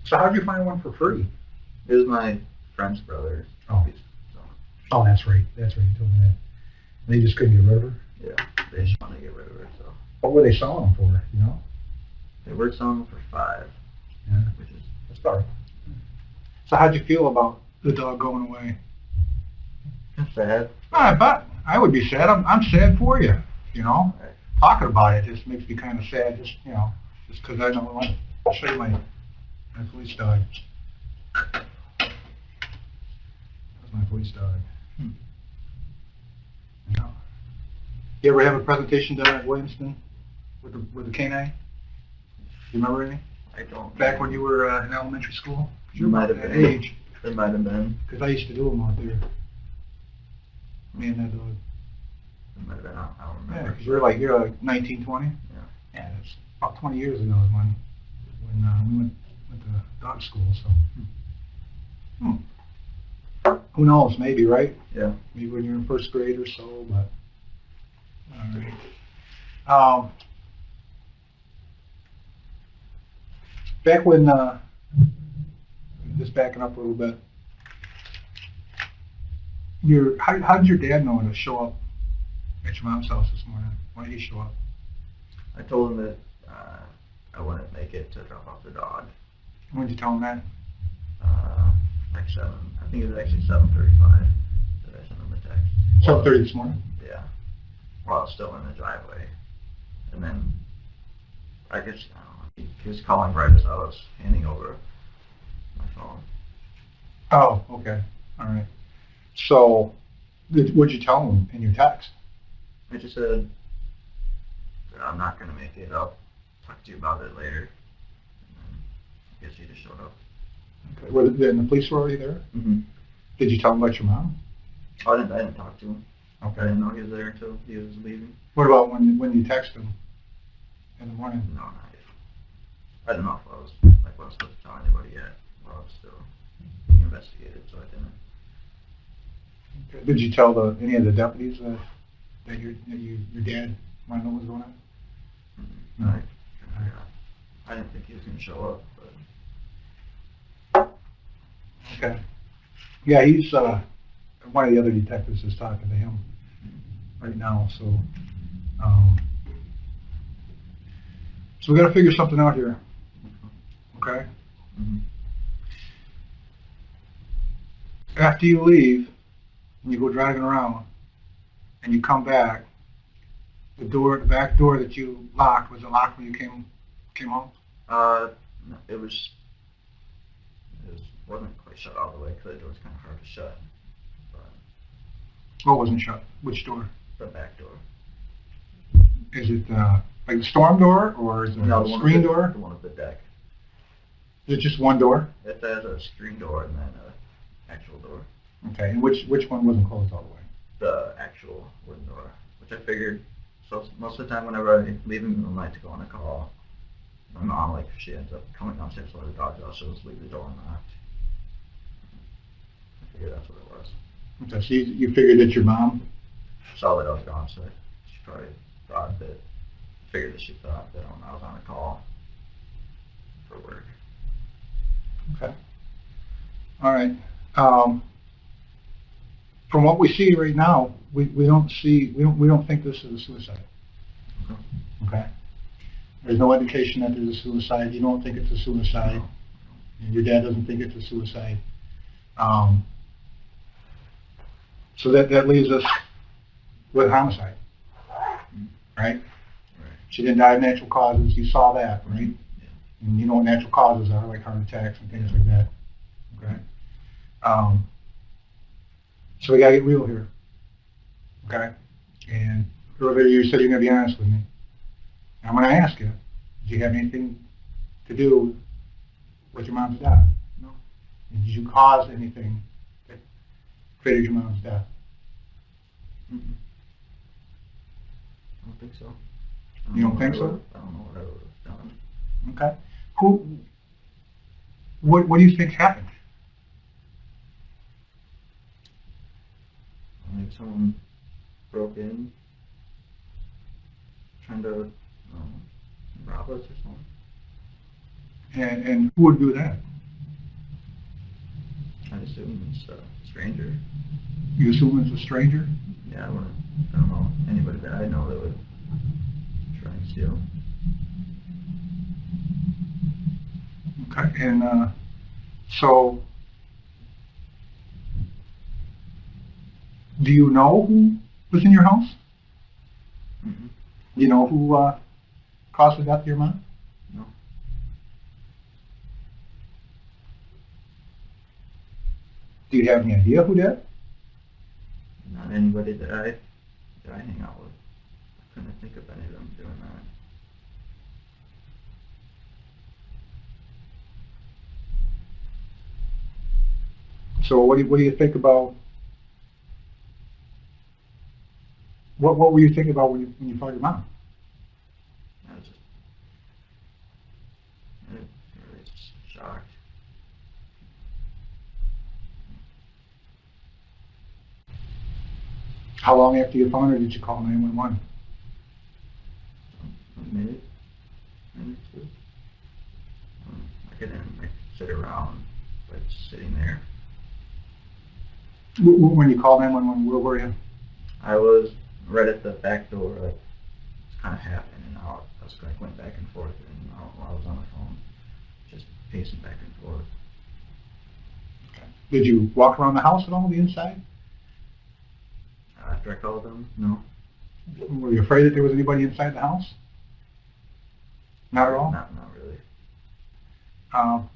Speaker 1: So how'd you find one for free?
Speaker 2: It was my friend's brother.
Speaker 1: Oh.
Speaker 2: So
Speaker 1: Oh, that's right, you told me that. And they just couldn't get rid of her?
Speaker 2: Yeah, they just want to get rid of her, so.
Speaker 1: What were they selling them for, you know?
Speaker 2: They were selling them for $5,
Speaker 1: Yeah,
Speaker 2: which is,
Speaker 1: that's about right. So how'd you feel about the dog going away?
Speaker 2: it's sad.
Speaker 1: I bet. I would be sad. I'm sad for you, you know?
Speaker 2: Right.
Speaker 1: Talking about it just makes me kind of sad, just, you know, just because I don't want to show you my police dog. That's my police dog. Yeah. You ever have a presentation done at Williamston with the canine? You remember any?
Speaker 2: I don't.
Speaker 1: Back when you were in elementary school?
Speaker 2: You might have
Speaker 1: That
Speaker 2: been.
Speaker 1: age.
Speaker 2: It might have been.
Speaker 1: Because I used to do them out there. Me and that dog.
Speaker 2: It might have been. I don't
Speaker 1: Yeah,
Speaker 2: remember.
Speaker 1: because you're like 19, 20?
Speaker 2: Yeah.
Speaker 1: Yeah, that's about 20 years ago is when we went to dog school, so. Who knows, maybe, right?
Speaker 2: Yeah.
Speaker 1: Maybe when you're in first grade or so, but, all right. Back when, just backing up a little bit, how did your dad know to show up at your mom's house this morning? Why did he show up?
Speaker 2: I told him that I wouldn't make it to drop off the dog.
Speaker 1: When did you tell him that?
Speaker 2: Like 7. I think it was actually 7:35 that I sent him a text.
Speaker 1: 7:30 this morning?
Speaker 2: Yeah. While I was still in the driveway. And then, I guess, I don't know, he was calling right as I was handing over my phone.
Speaker 1: Oh, okay. All right. So, what'd you tell him in your text?
Speaker 2: I just said, I'm not going to make it. I'll talk to you about it later. And then I guess he just showed up.
Speaker 1: Okay. And the police were already there?
Speaker 2: Mm-hmm.
Speaker 1: Did you tell him about your mom?
Speaker 2: I didn't talk to him. I
Speaker 1: Okay.
Speaker 2: didn't know he was there until he was leaving.
Speaker 1: What about when you texted him in the morning?
Speaker 2: No, not yet. I don't know if I was supposed to tell anybody yet. Well, I was still being investigated, so I didn't.
Speaker 1: Okay. Did you tell any of the deputies that your dad wanted to know what was going on?
Speaker 2: Mm-hmm.
Speaker 1: No.
Speaker 2: I didn't think he was going to show up, but
Speaker 1: Okay. Yeah, he's one of the other detectives is talking to him right now, so so we got to figure something out here. Okay.
Speaker 2: mm-hmm.
Speaker 1: After you leave, and you go driving around, and you come back, the back door that you locked, was it locked when you came home?
Speaker 2: No, it wasn't quite shut all the way because the door was kind of hard to shut. But
Speaker 1: What wasn't shut? Which door?
Speaker 2: the back door.
Speaker 1: Is it like the storm door, or is it
Speaker 2: No,
Speaker 1: a screen door?
Speaker 2: The one with the deck.
Speaker 1: Is it just one door?
Speaker 2: It has a screen door and then an actual door.
Speaker 1: Okay, and which one wasn't closed all the way?
Speaker 2: The actual wooden door, which I figured. So most of the time, whenever I leave in the middle of the night to go on a call, my mom, like, if she ends up coming downstairs to let the dogs out, she'll just leave the door unlocked. I figured that's what it was.
Speaker 1: Okay, so you figured that your mom.
Speaker 2: Saw that I was gone, so she probably thought that. Figured that she thought that I was on a call for work.
Speaker 1: Okay. All right. From what we see right now, we don't think this is a suicide.
Speaker 2: Okay.
Speaker 1: Okay. There's no indication that there's a suicide. You don't think it's a suicide. And your dad doesn't think it's a suicide. So that leaves us with homicide, right?
Speaker 2: Right.
Speaker 1: She didn't die of natural causes. You saw that, right?
Speaker 2: Yeah.
Speaker 1: And you know what natural causes are, like heart attacks and things like that. Okay. So we gotta get real here. Okay. And earlier you said you're gonna be honest with me. I'm gonna ask you, did you have anything to do with your mom's death? No. Did you cause anything that created your mom's death?
Speaker 2: Mm-hmm. I don't think so.
Speaker 1: You don't think so?
Speaker 2: I don't know what I would have done.
Speaker 1: Okay. What do you think happened?
Speaker 2: Like someone broke in, trying to rob us or something.
Speaker 1: And who would do that?
Speaker 2: I assume it's stranger.
Speaker 1: You assume it's a stranger?
Speaker 2: Yeah, I don't know anybody that I know that would try and steal.
Speaker 1: Okay, and so, do you know who was in your house?
Speaker 2: Mm-hmm.
Speaker 1: Do you know who caused the death of your mom?
Speaker 2: No.
Speaker 1: Do you have any idea who did?
Speaker 2: Not anybody that I hang out with. I couldn't think of any of them doing that.
Speaker 1: So what do you think about, what were you thinking about when you found your mom?
Speaker 2: I was just really shocked.
Speaker 1: How long after you found her did you call 911?
Speaker 2: A minute or two. I couldn't sit around, like sitting there.
Speaker 1: When you called 911, where were you?
Speaker 2: I was right at the back door, like kind of half in and out. I was went back and forth in and out while I was on the phone, just pacing back and forth.
Speaker 1: Okay. Did you walk around the house at all, the inside?
Speaker 2: After I called them, no.
Speaker 1: Were you afraid that there was anybody inside the house? Not at all?
Speaker 2: Not really.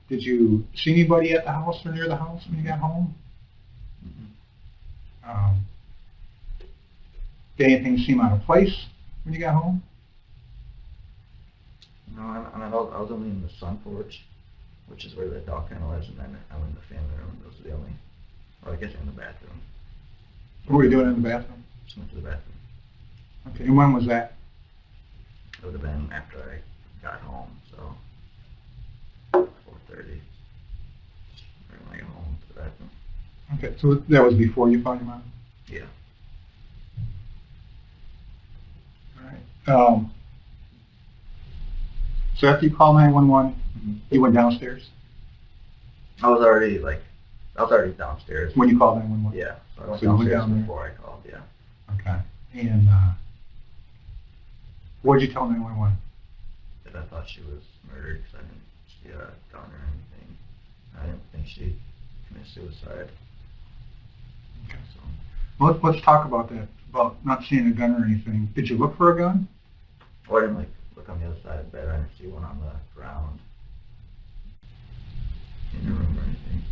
Speaker 1: Did you see anybody at the house or near the house when you got home?
Speaker 2: Mm-hmm.
Speaker 1: Did anything seem out of place when you got home?
Speaker 2: No, I was only in the sun porch, which is where the dog kennel is, and then I went in the family room. Those are the only, or I guess in the bathroom.
Speaker 1: What were you doing in the bathroom?
Speaker 2: Just went to the bathroom.
Speaker 1: Okay, and when was that?
Speaker 2: It would have been after I got home, so 4:30. Right when I got home to the bathroom.
Speaker 1: Okay, so that was before you found your mom?
Speaker 2: Yeah.
Speaker 1: All right. So after you called 911,
Speaker 2: Mm-hmm.
Speaker 1: you went downstairs?
Speaker 2: I was already downstairs.
Speaker 1: When you called 911?
Speaker 2: Yeah. So I went
Speaker 1: So you went
Speaker 2: downstairs
Speaker 1: down there?
Speaker 2: before I called. Yeah.
Speaker 1: Okay. And what did you tell 911?
Speaker 2: That I thought she was murdered because I didn't see a gun or anything. I didn't think she committed suicide.
Speaker 1: Okay.
Speaker 2: So
Speaker 1: Well, let's talk about that, about not seeing a gun or anything. Did you look for a gun?
Speaker 2: I didn't look on the other side of the bed. I didn't see one on the ground in the room or anything.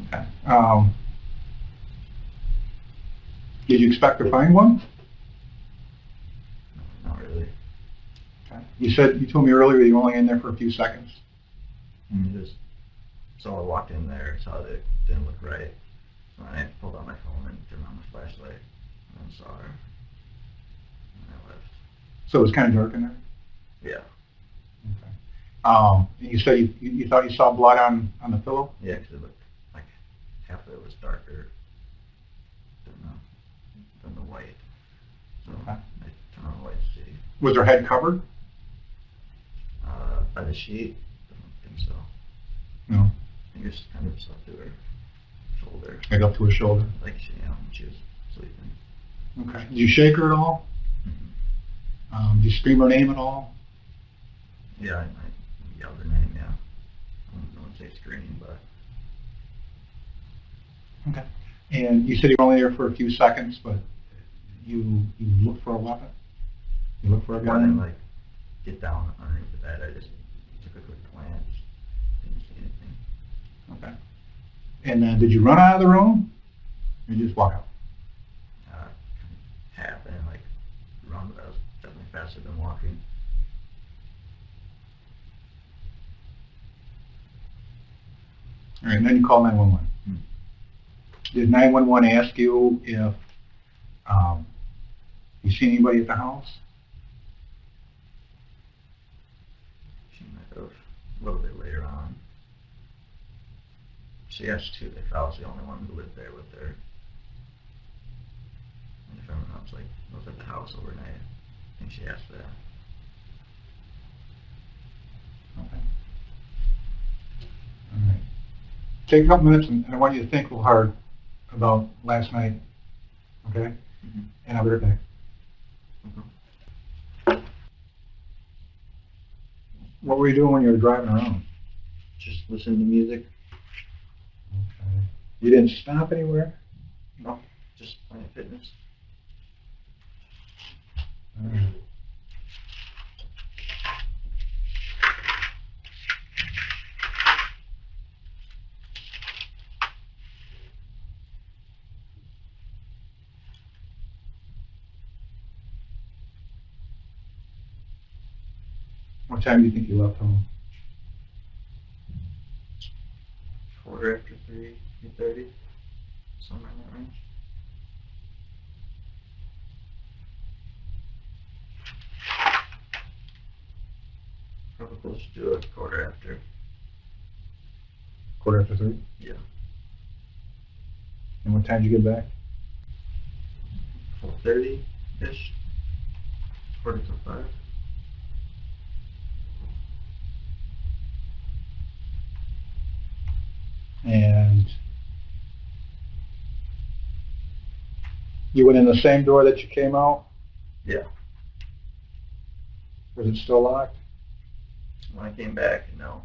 Speaker 1: Okay. Did you expect to find one?
Speaker 2: No, not really.
Speaker 1: Okay. You told me earlier you were only in there for a few seconds.
Speaker 2: So I walked in there, saw that it didn't look right. So I pulled out my phone and turned on my flashlight, and then saw her. And I left.
Speaker 1: So it was kind of dark in there?
Speaker 2: Yeah.
Speaker 1: Okay. You said you thought you saw blood on the pillow?
Speaker 2: Yeah, because it looked like half of it was darker than the white. So
Speaker 1: Okay.
Speaker 2: I turned on the light to see.
Speaker 1: Was her head covered?
Speaker 2: By the sheet? I don't think so.
Speaker 1: No.
Speaker 2: I think it's kind of just up to her shoulder.
Speaker 1: Right up to her shoulder.
Speaker 2: Like she was sleeping.
Speaker 1: Okay. Did you shake her at all?
Speaker 2: Mm-hmm.
Speaker 1: Did you scream her name at all?
Speaker 2: Yeah, I yelled her name, yeah. I wouldn't say scream, but...
Speaker 1: Okay. And you said you were only there for a few seconds, but you looked for a weapon? You looked for a
Speaker 2: I
Speaker 1: gun?
Speaker 2: didn't get down underneath the bed. I just took a quick glance. Didn't see anything.
Speaker 1: Okay. And then did you run out of the room? Or you just walk out?
Speaker 2: Half and run, but I was definitely faster than walking.
Speaker 1: All right, and then you call 911. Did 911 ask you if you see anybody at the house?
Speaker 2: She might have a little bit later on. She asked too if I was the only one who lived there with her. And if everyone else was at the house overnight. I think she asked that.
Speaker 1: Okay. All right. Take a couple minutes, and I want you to think real hard. about last night, okay?
Speaker 2: Mhm.
Speaker 1: And I'll be right back. What were you doing when you were driving around?
Speaker 2: Just listen to music.
Speaker 1: Okay. You didn't stop anywhere?
Speaker 2: No, just Planet Fitness.
Speaker 1: All right. What time do you think you left home?
Speaker 2: 3:15, 3:30, somewhere in that range. Probably close to a 3:15.
Speaker 1: Quarter after 3?
Speaker 2: Yeah.
Speaker 1: And what time did you get back?
Speaker 2: 4:30-ish. 4:45.
Speaker 1: And you went in the same door that you came out?
Speaker 2: Yeah.
Speaker 1: Was it still locked?
Speaker 2: When I came back, no.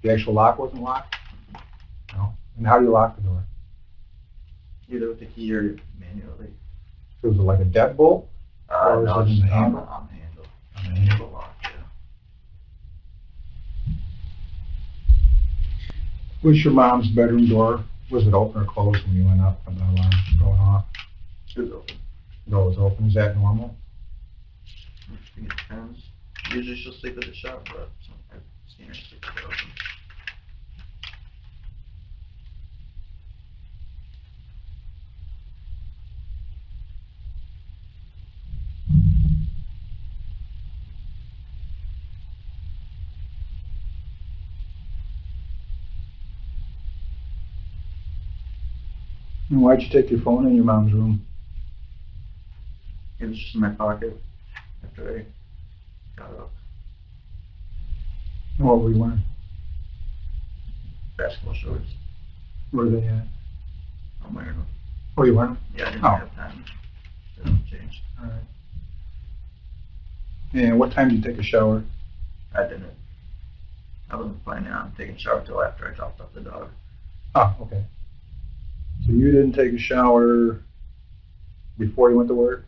Speaker 1: The actual lock wasn't locked? No. And how do you lock the door?
Speaker 2: Either with the key or manually.
Speaker 1: So was it like a deadbolt? Or
Speaker 2: No,
Speaker 1: is it in
Speaker 2: just
Speaker 1: the handle?
Speaker 2: on the handle.
Speaker 1: On the handle.
Speaker 2: Lock, yeah.
Speaker 1: Was your mom's bedroom door, was it open or closed when you went up and the alarm was going off?
Speaker 2: It was open.
Speaker 1: The door was open. Is that normal?
Speaker 2: I think it depends. Usually she'll sleep with it shut, but I've seen her sleep with it open.
Speaker 1: And why'd you take your phone in your mom's room?
Speaker 2: It was just in my pocket after I got up.
Speaker 1: And what were you wearing?
Speaker 2: Basketball shorts.
Speaker 1: Where are they at?
Speaker 2: I'm wearing them.
Speaker 1: Oh, you wearing them?
Speaker 2: Yeah, I didn't
Speaker 1: Oh.
Speaker 2: have time. They don't change.
Speaker 1: All right. And what time did you take a shower?
Speaker 2: I didn't. I wasn't planning on taking a shower till after I dropped off the dog.
Speaker 1: Oh, okay. So you didn't take a shower before you went to work?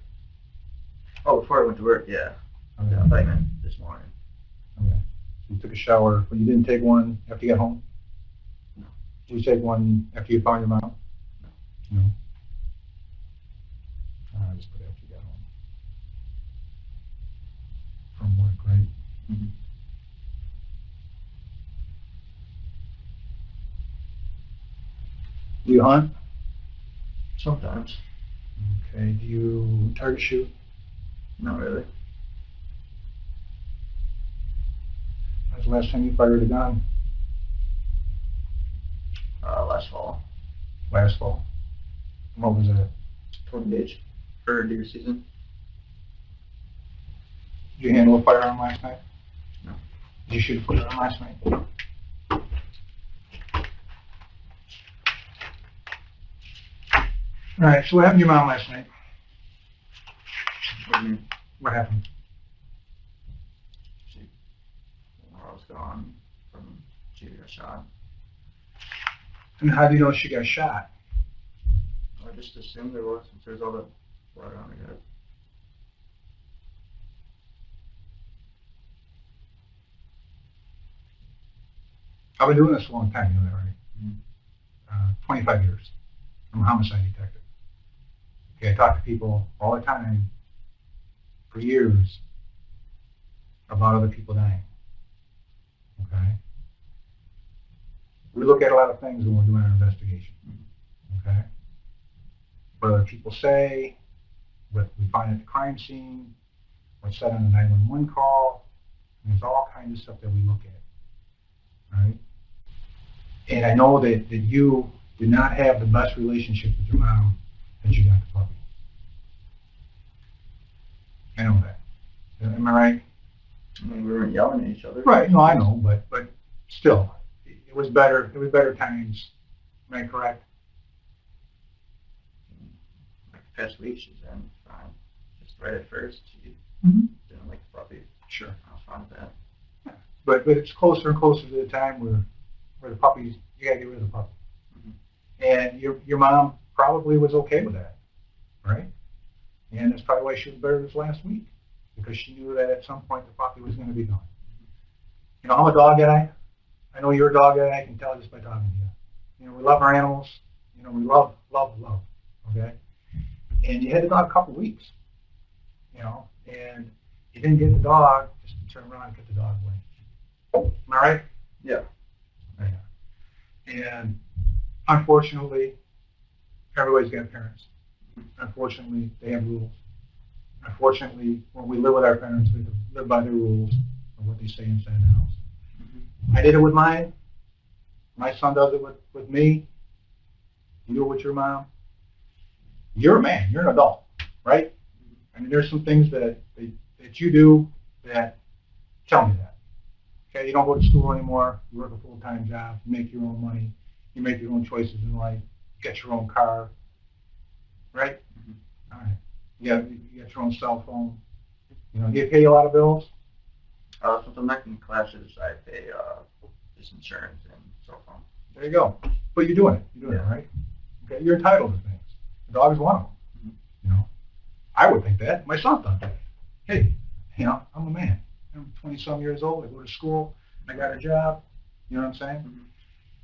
Speaker 2: Oh, before I went to work, yeah.
Speaker 1: Okay.
Speaker 2: I thought you meant this morning.
Speaker 1: Okay. So you took a shower, but you didn't take one after you got home?
Speaker 2: No.
Speaker 1: Did you take one after you found your mom? No. No? I just put after you got home. From work, right?
Speaker 2: Mm-hmm.
Speaker 1: Do you hunt?
Speaker 2: Sometimes.
Speaker 1: Okay. Do you target shoot?
Speaker 2: Not really.
Speaker 1: When's the last time you fired a gun?
Speaker 2: Last fall.
Speaker 1: Last fall. What was that?
Speaker 2: 20 gauge for deer season.
Speaker 1: Did you handle a firearm last night?
Speaker 2: No.
Speaker 1: Did you shoot a firearm last night? All right, so what happened to your mom last night?
Speaker 2: What do you mean?
Speaker 1: What happened?
Speaker 2: I was gone from she got shot.
Speaker 1: And how do you know she got shot?
Speaker 2: I just assumed there was, since there's all the blood on her head.
Speaker 1: I've been doing this a long time, you know that, right?
Speaker 2: Mm-hmm.
Speaker 1: 25 years. I'm a homicide detective. Okay, I talk to people all the time, for years, about other people dying. Okay? We look at a lot of things when we're doing our investigation. Okay? What other people say, what we find at the crime scene, what's said on the 911 call, and there's all kinds of stuff that we look at. Right? And I know that you did not have the best relationship with your mom that you got the puppy. I know that. Am I right?
Speaker 2: I mean, we weren't yelling at each other.
Speaker 1: Right. No, I know, but still, it was better. It was better times. Am I correct?
Speaker 2: past week she's been fine. Just right at first, she
Speaker 1: Mm-hmm.
Speaker 2: didn't like the puppy.
Speaker 1: Sure.
Speaker 2: I was fine with that.
Speaker 1: But it's closer and closer to the time where the puppies, you gotta get rid of the puppy. And your mom probably was okay with that, right? And that's probably why she was better this last week, because she knew that at some point the puppy was going to be gone. You know, I'm a dog guy. I know you're a dog guy. I can tell just by talking to you. You know, we love our animals. You know, we love, okay? And you had the dog a couple weeks, you know, and you didn't get the dog just to turn around and get the dog away. Am I right?
Speaker 2: Yeah.
Speaker 1: And unfortunately, everybody's got parents. Unfortunately, they have rules. Unfortunately, when we live with our parents, we live by their rules of what they say inside the house. I did it with mine. My son does it with me. You do it with your mom. You're a man. You're an adult, right? I mean, there's some things that you do that tell me that. Okay, you don't go to school anymore. You work a full-time job. You make your own money. You make your own choices in life. You get your own car, right? All right. You got your own cell phone. You know, do you pay a lot of bills?
Speaker 2: Since I'm not in classes, I pay this insurance and cell phone.
Speaker 1: There you go. But you're doing it. You're doing it, right? Okay, you're entitled to things. The dog is one of them. You know, I would think that. My son thought that. Hey, you know, I'm a man. I'm 20-some years old. I go to school. I got a job. You know what I'm saying?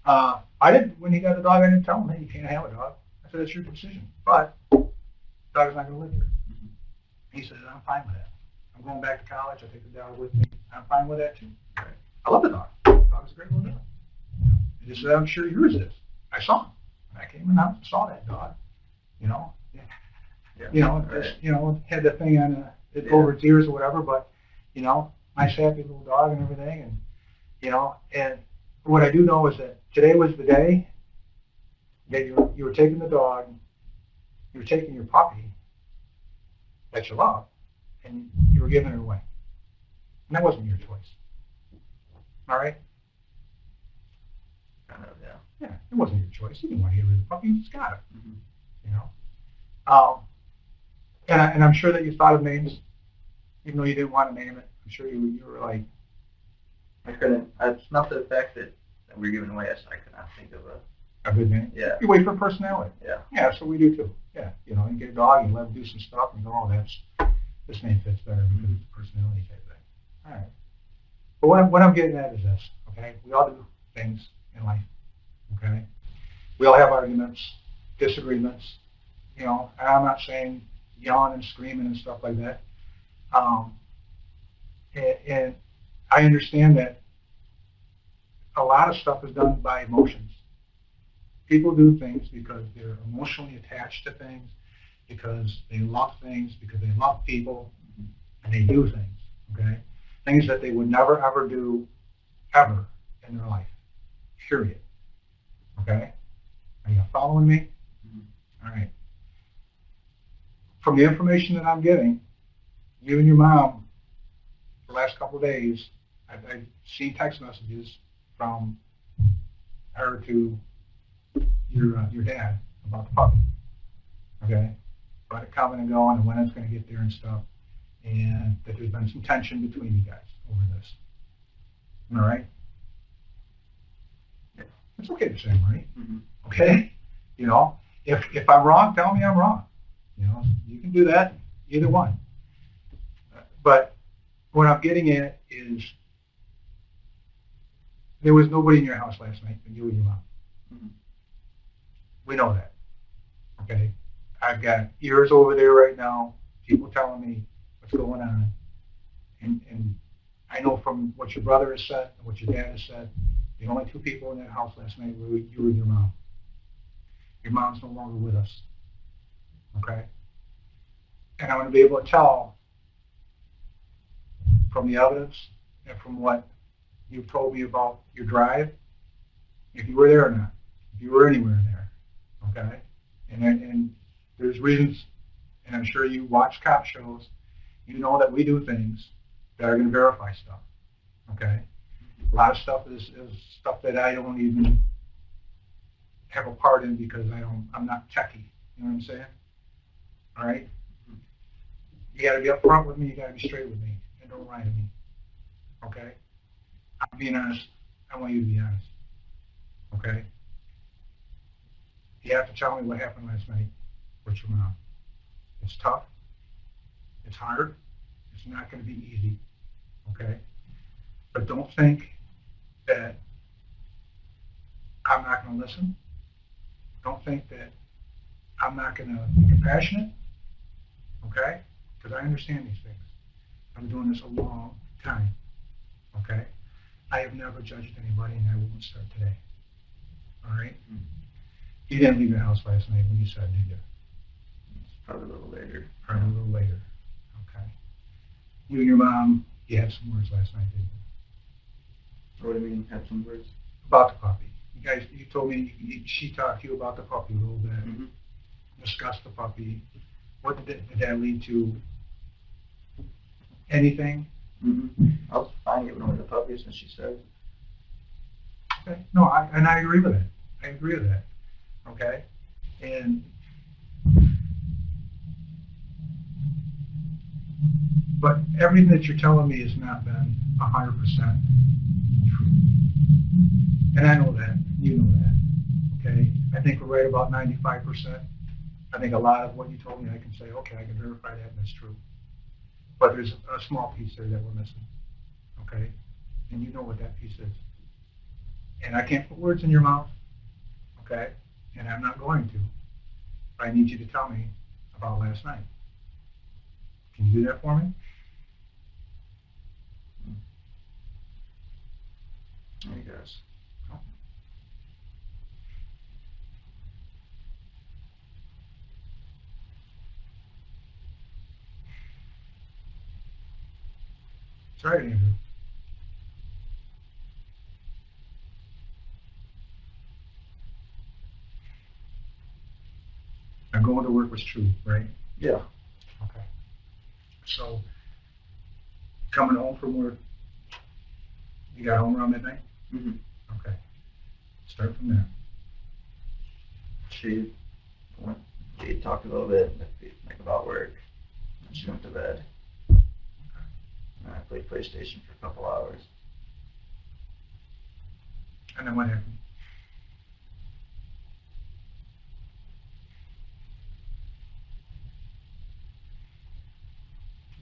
Speaker 1: I didn't. When he got the dog, I didn't tell him, hey, you can't have a dog. I said, it's your decision. But the dog is not going to live here. He said, I'm fine with that. I'm going back to college. I take the dog with me. I'm fine with that too. I love the dog. The dog's a great little dog. He just said, I'm sure yours is. I saw him. I came in the house and saw that dog. You know, you know, you know, had the thing on over its ears or whatever. But you know, nice happy little dog and everything. And you know, and what I do know is that today was the day that you were taking the dog, you were taking your puppy that you love, and you were giving her away. And that wasn't your choice. All right?
Speaker 2: Kind of, yeah.
Speaker 1: Yeah, it wasn't your choice. You didn't want to get rid of the puppy. You just got it. You know? And I'm sure that you thought of names, even though you didn't want to name it. I'm sure you were like...
Speaker 2: I couldn't. It's not the fact that we're giving away, I could not think of
Speaker 1: a good name?
Speaker 2: Yeah.
Speaker 1: You wait for personality.
Speaker 2: Yeah.
Speaker 1: Yeah, that's what we do too. Yeah, you know, you get a dog, you let him do some stuff, and you go, oh, this name fits better because it's a personality type thing. All right. But what I'm getting at is this, okay? We all do things in life, okay? We all have arguments, disagreements, you know, and I'm not saying yelling and screaming and stuff like that. And I understand that a lot of stuff is done by emotions. People do things because they're emotionally attached to things, because they love things, because they love people, and they do things, okay? Things that they would never, ever do, ever, in their life, period, okay? Are you following me? All right. From the information that I'm getting, you and your mom, the last couple of days, I've seen text messages from her to your dad about the puppy, okay? About it coming and going and when it's going to get there and stuff, and that there's been some tension between you guys over this. All right? It's okay to say I'm right, okay? You know, if I'm wrong, tell me I'm wrong. You know, you can do that, either one. But what I'm getting at is there was nobody in your house last night but you and your mom. We know that, okay? I've got ears over there right now, people telling me what's going on. And I know from what your brother has said and what your dad has said, the only two people in that house last night were you and your mom. Your mom's no longer with us, okay? And I want to be able to tell from the evidence and from what you've told me about your drive, if you were there or not, if you were anywhere in there, okay? And there's reasons, and I'm sure you watch cop shows, you know that we do things that are going to verify stuff, okay? A lot of stuff is stuff that I don't even have a part in because I'm not techie, you know what I'm saying? all right? You gotta be upfront with me, you gotta be straight with me, and don't lie to me, okay? I'm being honest, I want you to be honest, okay? You have to tell me what happened last night with your mom. It's tough, it's hard, it's not gonna be easy, okay? But don't think that I'm not gonna listen. Don't think that I'm not gonna be compassionate, okay? Because I understand these things. I'm doing this a long time, okay? I have never judged anybody, and I won't start today, all right? You didn't leave your house last night when you said, did you?
Speaker 2: Probably a little later.
Speaker 1: Probably a little later, okay? You and your mom, you had some words last night, didn't you?
Speaker 2: What do you mean, had some words?
Speaker 1: About the puppy. You guys, you told me she talked to you about the puppy a little bit,
Speaker 2: Mm-hmm.
Speaker 1: discussed the puppy. What did that lead to? Anything?
Speaker 2: Mm-hmm. I was fine giving away the puppy, since she said.
Speaker 1: Okay. No, I agree with that. I agree with that. Okay? And but everything that you're telling me has not been 100% true. And I know that. You know that. Okay? I think we're right about 95%. I think a lot of what you told me, I can say, okay, I can verify that and that's true. But there's a small piece there that we're missing. Okay? And you know what that piece is. And I can't put words in your mouth. Okay? And I'm not going to. But I need you to tell me about last night. Can you do that for me?
Speaker 2: I guess.
Speaker 1: Sorry, Andrew. I'm going to work was true, right?
Speaker 2: Yeah.
Speaker 1: Okay. So, coming home from work, you got home around midnight?
Speaker 2: Mm-hmm.
Speaker 1: Okay. Start from there.
Speaker 2: She talked a little bit, like about work, and she went to bed. And I played PlayStation for a couple hours.
Speaker 1: And then what happened?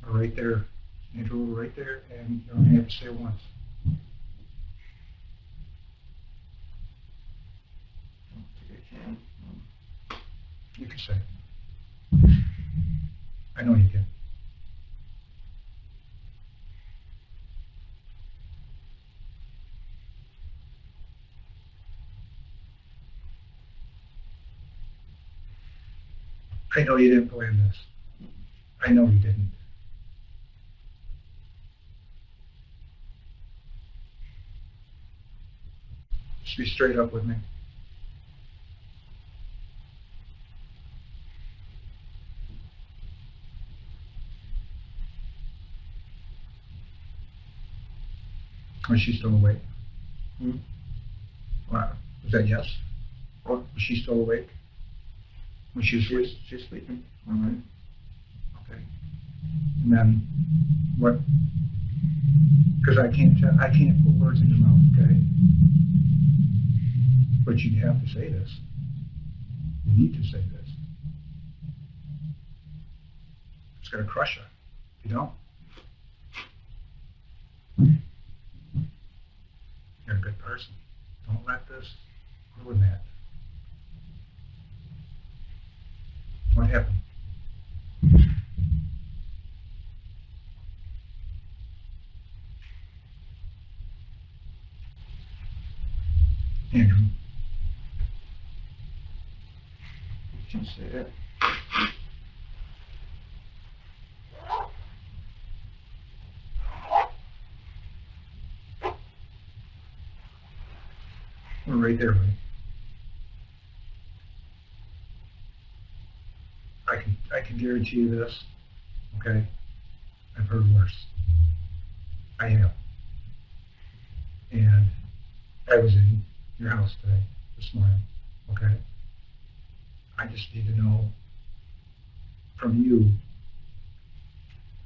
Speaker 1: We're right there. Andrew, we're right there, and you only have to say it once.
Speaker 2: I don't think I can.
Speaker 1: You can say it. I know you can. I know you didn't plan this. I know you didn't. Just be straight up with me. Was she still awake?
Speaker 2: Hmm?
Speaker 1: Wow. Was that yes?
Speaker 2: What?
Speaker 1: Was she still awake? Was she asleep?
Speaker 2: She's sleeping. All right.
Speaker 1: Okay. And then what? Because I can't put words in your mouth, okay? But you have to say this. You need to say this. It's gonna crush her. You don't? You're a good person. Don't let this ruin that. What happened? Andrew,
Speaker 2: Can't say it.
Speaker 1: we're right there, buddy. I can guarantee you this, okay? I've heard worse. I have. And I was in your house today, this morning, okay? I just need to know from you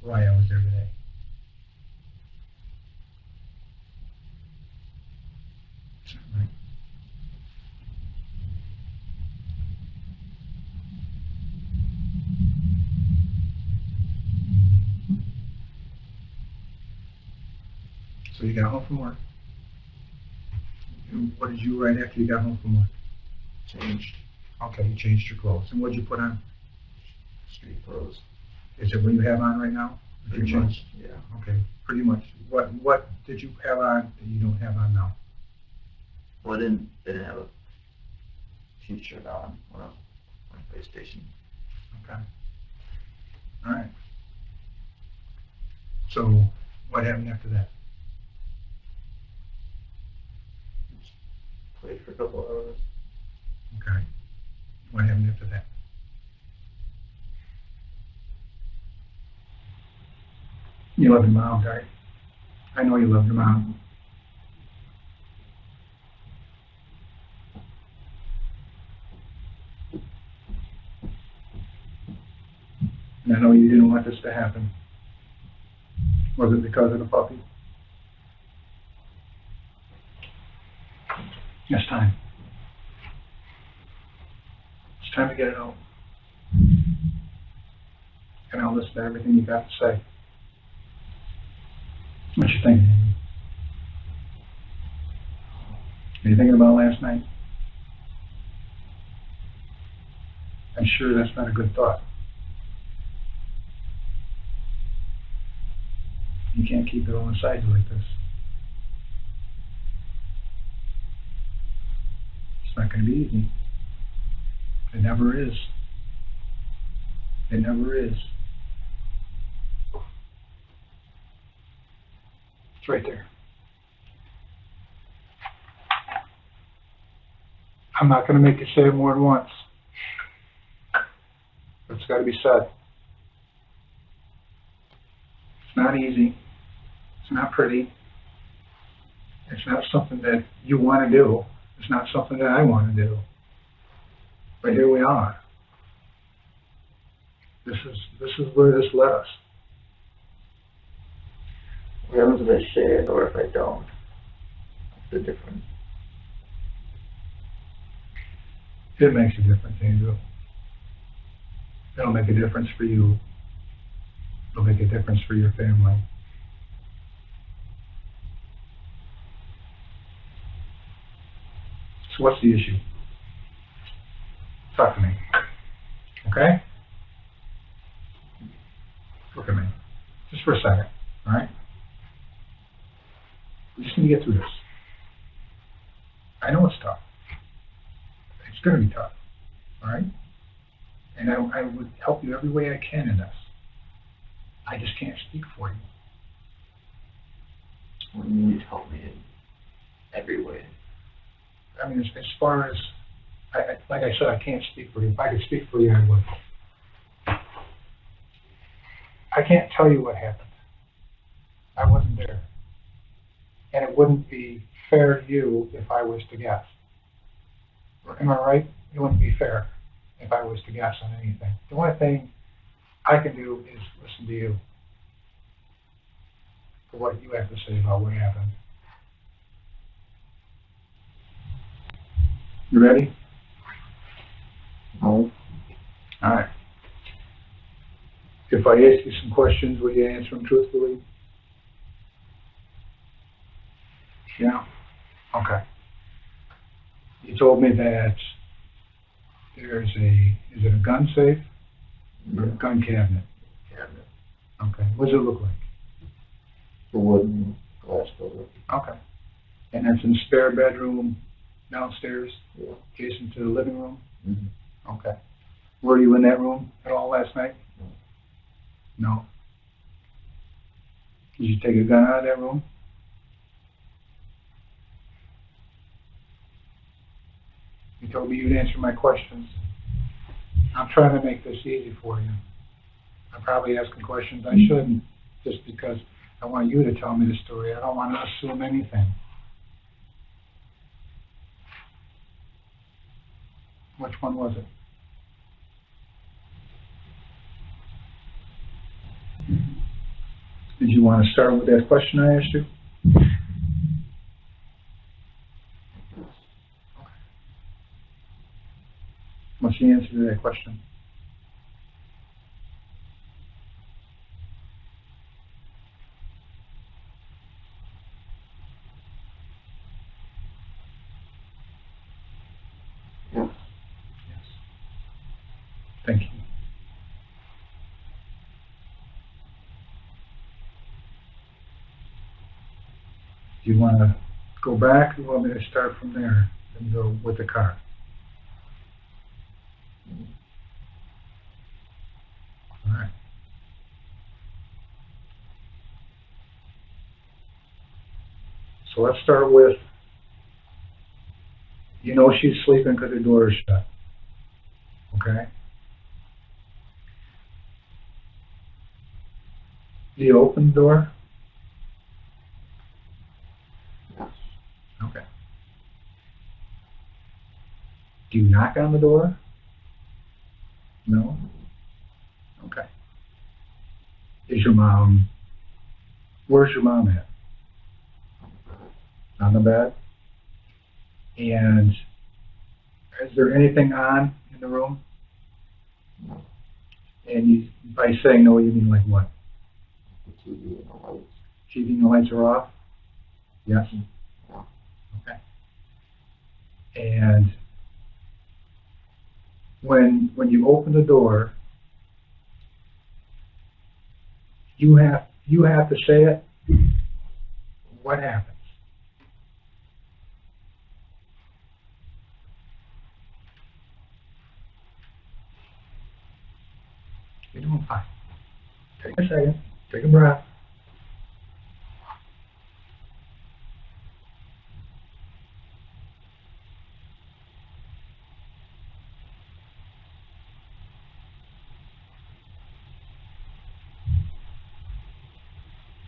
Speaker 1: why I was there today. Right. So you got home from work. And what did you write after you got home from work?
Speaker 2: Changed.
Speaker 1: Okay, you changed your clothes. And what did you put on?
Speaker 2: Street clothes.
Speaker 1: Is it what you have on right now?
Speaker 2: Pretty
Speaker 1: You changed?
Speaker 2: much, yeah.
Speaker 1: Okay, pretty much. What did you have on that you don't have on now?
Speaker 2: Well, I didn't have a t-shirt on when I was on PlayStation.
Speaker 1: Okay. All right. So what happened after that?
Speaker 2: Played for a couple hours.
Speaker 1: Okay. What happened after that? You love your mom, right? I know you love your mom. And I know you didn't want this to happen. Was it because of the puppy? It's time. It's time to get it out. And I'll listen to everything you got to say. What you thinking, Amy? Are you thinking about last night? I'm sure that's not a good thought. You can't keep it all inside you like this. It's not going to be easy. It never is. It never is. It's right there. I'm not going to make you say it more than once. But it's got to be said. It's not easy. It's not pretty. It's not something that you want to do. It's not something that I want to do. But here we are. This is where this led us.
Speaker 2: What happens if I say it or if I don't? What's the difference?
Speaker 1: It makes a difference, Andrew. It'll make a difference for you. It'll make a difference for your family. So what's the issue? Talk to me. Okay? Look at me. Just for a second, all right? We just need to get through this. I know it's tough. It's going to be tough, all right? And I would help you every way I can in this. I just can't speak for you.
Speaker 2: What do you need to help me in every way?
Speaker 1: I mean, as far as, like I said, I can't speak for you. If I could speak for you, I would. I can't tell you what happened. I wasn't there. And it wouldn't be fair to you if I was to guess. Am I right? It wouldn't be fair if I was to guess on anything. The only thing I can do is listen to you for what you have to say about what happened. You ready?
Speaker 2: No.
Speaker 1: All right. If I ask you some questions, will you answer them truthfully? Yeah? Okay. You told me that there's is it a gun safe? Or a gun cabinet?
Speaker 2: Cabinet.
Speaker 1: Okay. What does it look like?
Speaker 2: The wooden glass door.
Speaker 1: Okay. And that's in the spare bedroom downstairs,
Speaker 2: Yeah.
Speaker 1: adjacent to the living room?
Speaker 2: Mm-hmm.
Speaker 1: Okay. Were you in that room at all last night? No. Did you take a gun out of that room? You told me you'd answer my questions. I'm trying to make this easy for you. I'm probably asking questions I shouldn't, just because I want you to tell me the story. I don't want to assume anything. Which one was it? Did you want to start with that question I asked you? What's the answer to that question?
Speaker 2: Yes.
Speaker 1: Yes. Thank you. Do you want to go back, or you want me to start from there and go with the car? All right. So let's start with, you know she's sleeping because the door is shut. Okay? Do you open the door?
Speaker 2: Yes.
Speaker 1: Okay. Do you knock on the door? No? Okay. Is your mom, where's your mom at? On the bed? And is there anything on in the room?
Speaker 2: No.
Speaker 1: And you, by saying no, you mean like what?
Speaker 2: The TV and the lights.
Speaker 1: TV and the lights are off? Yes?
Speaker 2: Yeah.
Speaker 1: Okay. And when you open the door, you have to say it. What happens? You're doing fine. Take a second. Take a breath.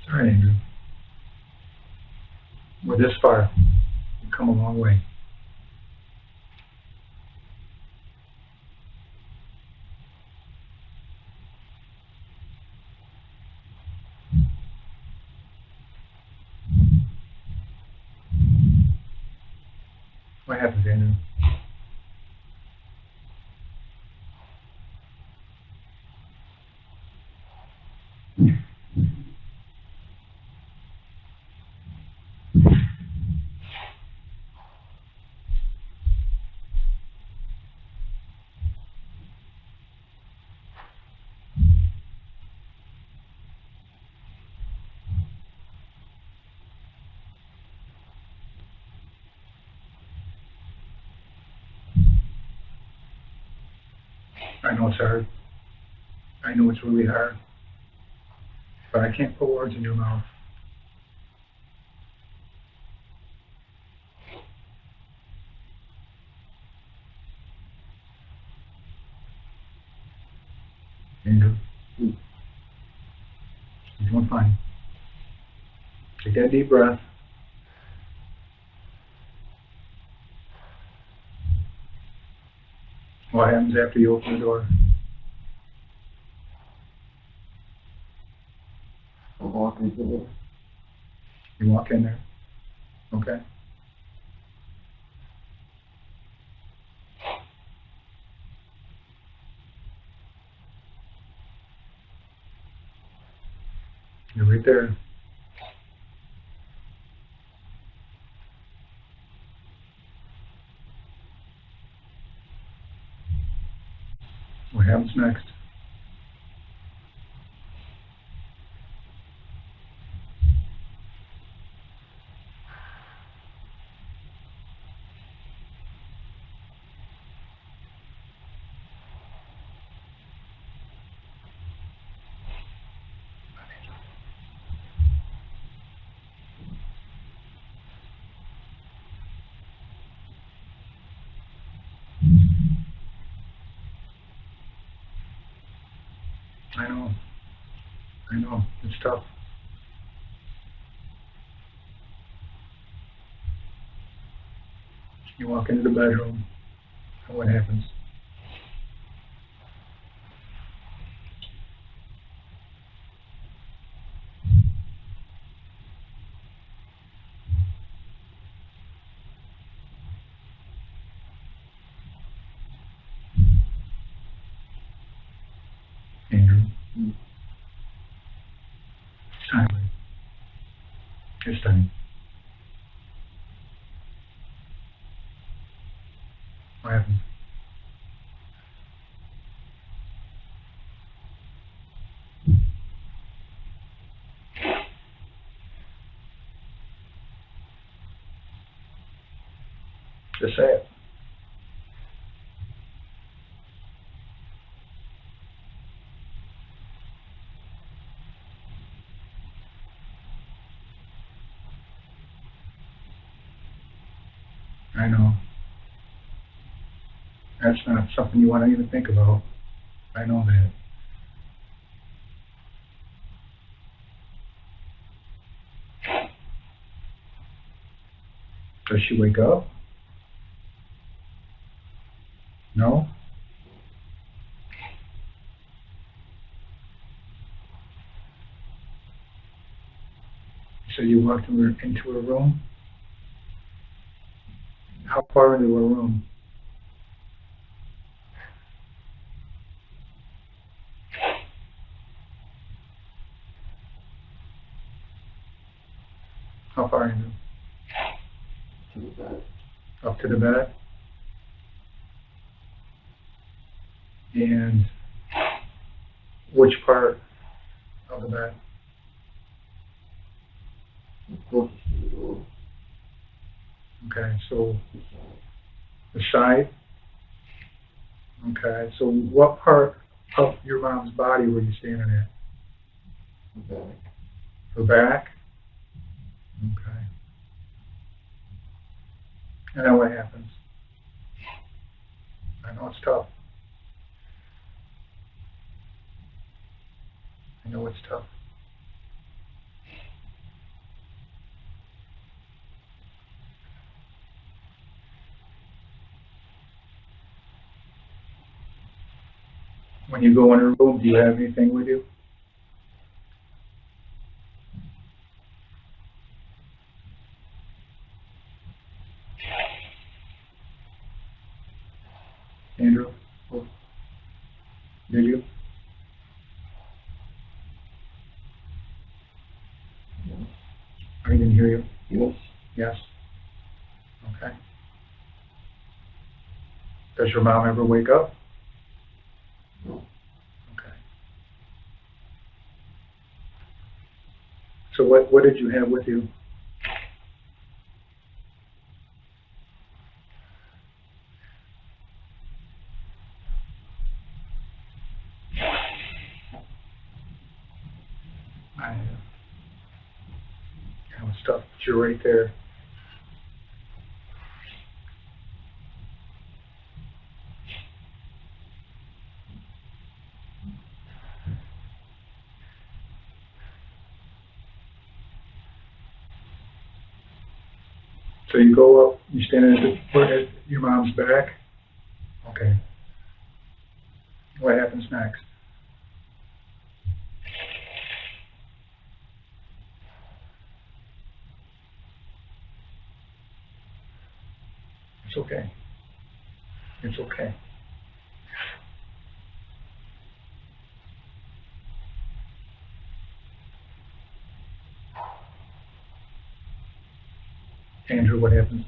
Speaker 1: It's all right, Andrew. We're this far. We've come a long way. What happens, Andrew? I know it's hard. I know it's really hard. But I can't put words in your mouth. Andrew, you're doing fine. Take that deep breath. What happens after you open the door?
Speaker 2: I walk into there.
Speaker 1: You walk in there. Okay? You're right there. What happens next? I know. I know. It's tough. You walk into the bedroom, and what happens? It's time, buddy. It's time. What happened? Just say it. I know. That's not something you want to even think about. I know that. Does she wake up? No? So you walked into her room? How far into her room? How far into?
Speaker 2: To the bed.
Speaker 1: Up to the bed? And which part of the bed?
Speaker 2: Closest to the door.
Speaker 1: Okay, so the side? Okay, so what part of your mom's body were you standing at?
Speaker 2: The back.
Speaker 1: Her back? Okay. And then what happens? I know it's tough. I know it's tough. When you go in her room, do you have anything with you? Andrew? Do you?
Speaker 2: Yes.
Speaker 1: I didn't hear you.
Speaker 2: Yes.
Speaker 1: Yes. Okay. Does your mom ever wake up?
Speaker 2: No.
Speaker 1: Okay. So what did you have with you? I know it's tough, but you're right there. So you go up, you stand at your mom's back. Okay. What happens next? It's okay. It's okay. Andrew, what happens?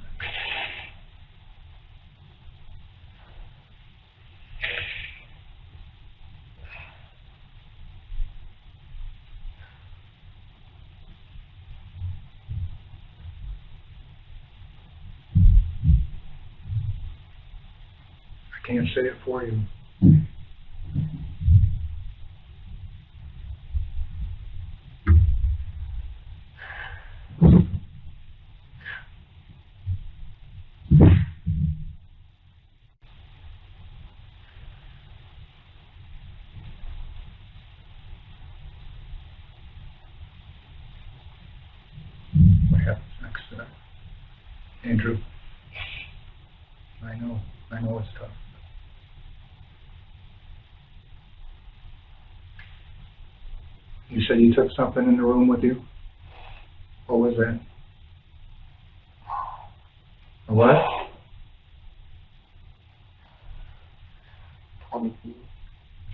Speaker 1: I can't say it for you. What happens next to that? Andrew? I know it's tough. You said you took something in the room with you? What was that? A what?
Speaker 2: 22.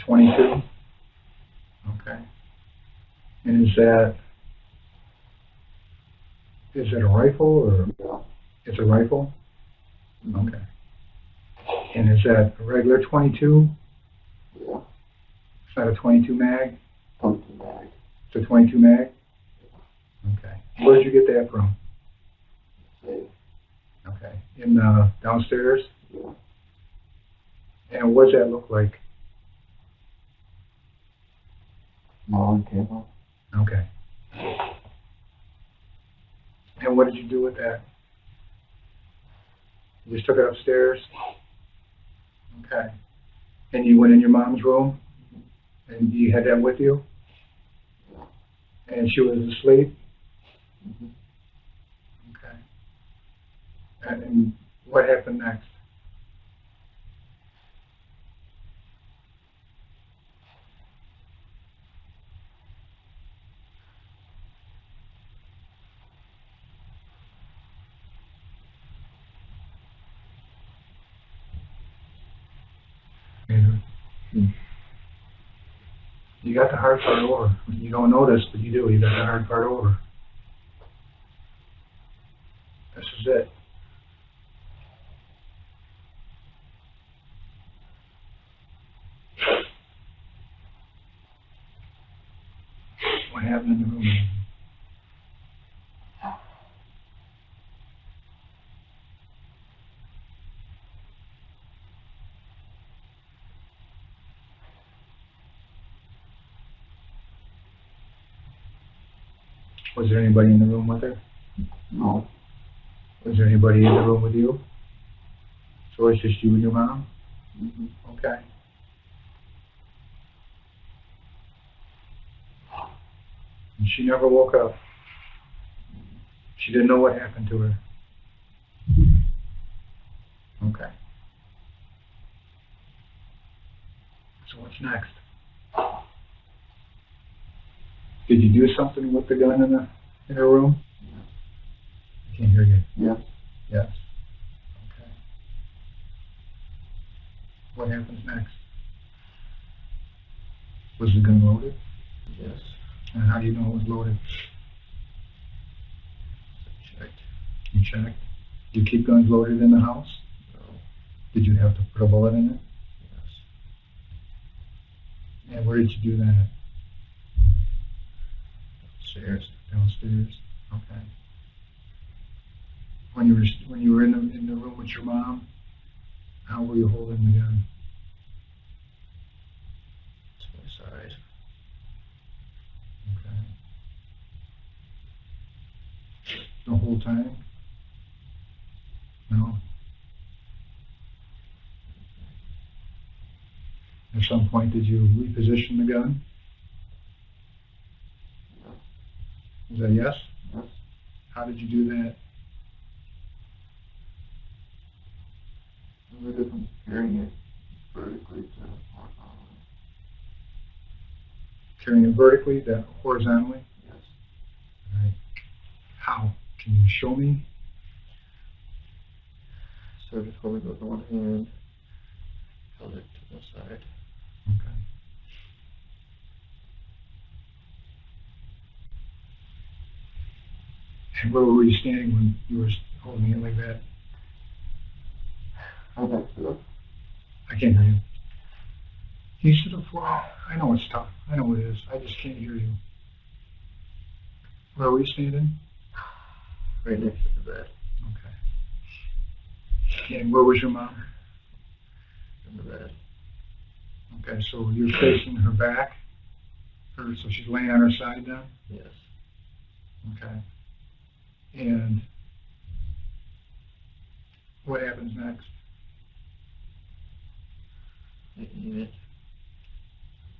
Speaker 1: 22? And is that a rifle or?
Speaker 2: Yeah.
Speaker 1: It's a rifle?
Speaker 2: Mhm.
Speaker 1: Okay. And is that a regular 22?
Speaker 2: Yeah.
Speaker 1: It's not a 22 mag?
Speaker 2: 22 mag.
Speaker 1: It's a 22 mag? Okay. Where did you get that from?
Speaker 2: Safe.
Speaker 1: Okay. In downstairs?
Speaker 2: Yeah.
Speaker 1: And what does that look like?
Speaker 2: Small and camo.
Speaker 1: Okay. And what did you do with that? You just took it upstairs? Okay. And you went in your mom's room? And you had that with you? And she was asleep?
Speaker 2: Mhm.
Speaker 1: Okay. And what happened next? You got the hard part over. You don't notice, but you do. You got the hard part over. This is it. What happened in the room? Was there anybody in the room with her?
Speaker 2: No.
Speaker 1: Was there anybody in the room with you? So it's just you and your mom?
Speaker 2: Mhm.
Speaker 1: Okay. And she never woke up. She didn't know what happened to her. Okay. So what's next? Did you do something with the gun in her room? I can't hear you.
Speaker 2: Yes.
Speaker 1: Yes. Okay. What happens next? Was the gun loaded?
Speaker 2: Yes.
Speaker 1: And how do you know it was loaded?
Speaker 2: Checked.
Speaker 1: You checked? Do you keep guns loaded in the house?
Speaker 2: No.
Speaker 1: Did you have to put a bullet in it?
Speaker 2: Yes.
Speaker 1: And where did you do that?
Speaker 2: Upstairs.
Speaker 1: Downstairs. Okay. When you were in the room with your mom, how were you holding the gun?
Speaker 2: To my side.
Speaker 1: Okay. The whole time? No. At some point, did you reposition the gun?
Speaker 2: Yes.
Speaker 1: Is that yes?
Speaker 2: Yes.
Speaker 1: How did you do that?
Speaker 2: We were different carrying it vertically to horizontally.
Speaker 1: Carrying it vertically, then horizontally?
Speaker 2: Yes.
Speaker 1: Right. How? Can you show me?
Speaker 2: So just hold it with one hand, held it to the side.
Speaker 1: Okay. And where were you standing when you were holding it like that?
Speaker 2: How back to it?
Speaker 1: I can't hear you. Can you sit up for? I know it's tough. I know it is. I just can't hear you. Where were you standing?
Speaker 2: Right next to the bed.
Speaker 1: Okay. And where was your mom?
Speaker 2: In the bed.
Speaker 1: Okay, so you're facing her back? So she's laying on her side now?
Speaker 2: Yes.
Speaker 1: Okay. And what happens next?
Speaker 2: I aim it.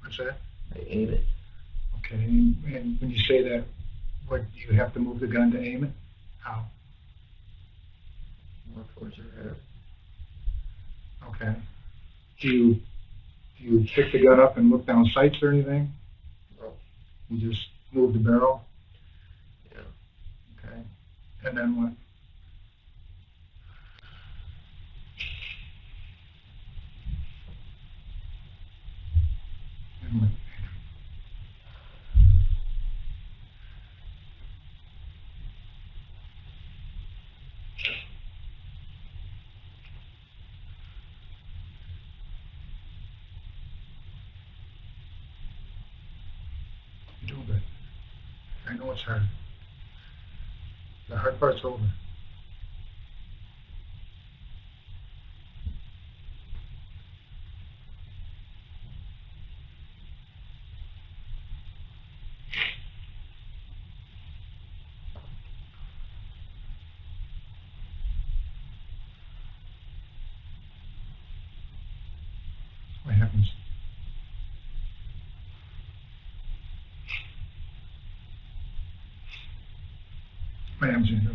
Speaker 1: What's that?
Speaker 2: I aim it.
Speaker 1: Okay, and when you say that, what, do you have to move the gun to aim it? How?
Speaker 2: More towards her head.
Speaker 1: Okay. Do you pick the gun up and look down sights or anything?
Speaker 2: No.
Speaker 1: You just move the barrel?
Speaker 2: Yeah.
Speaker 1: Okay. And then what? And what? know it's hard. The hard part's over. What happens? What happens in here?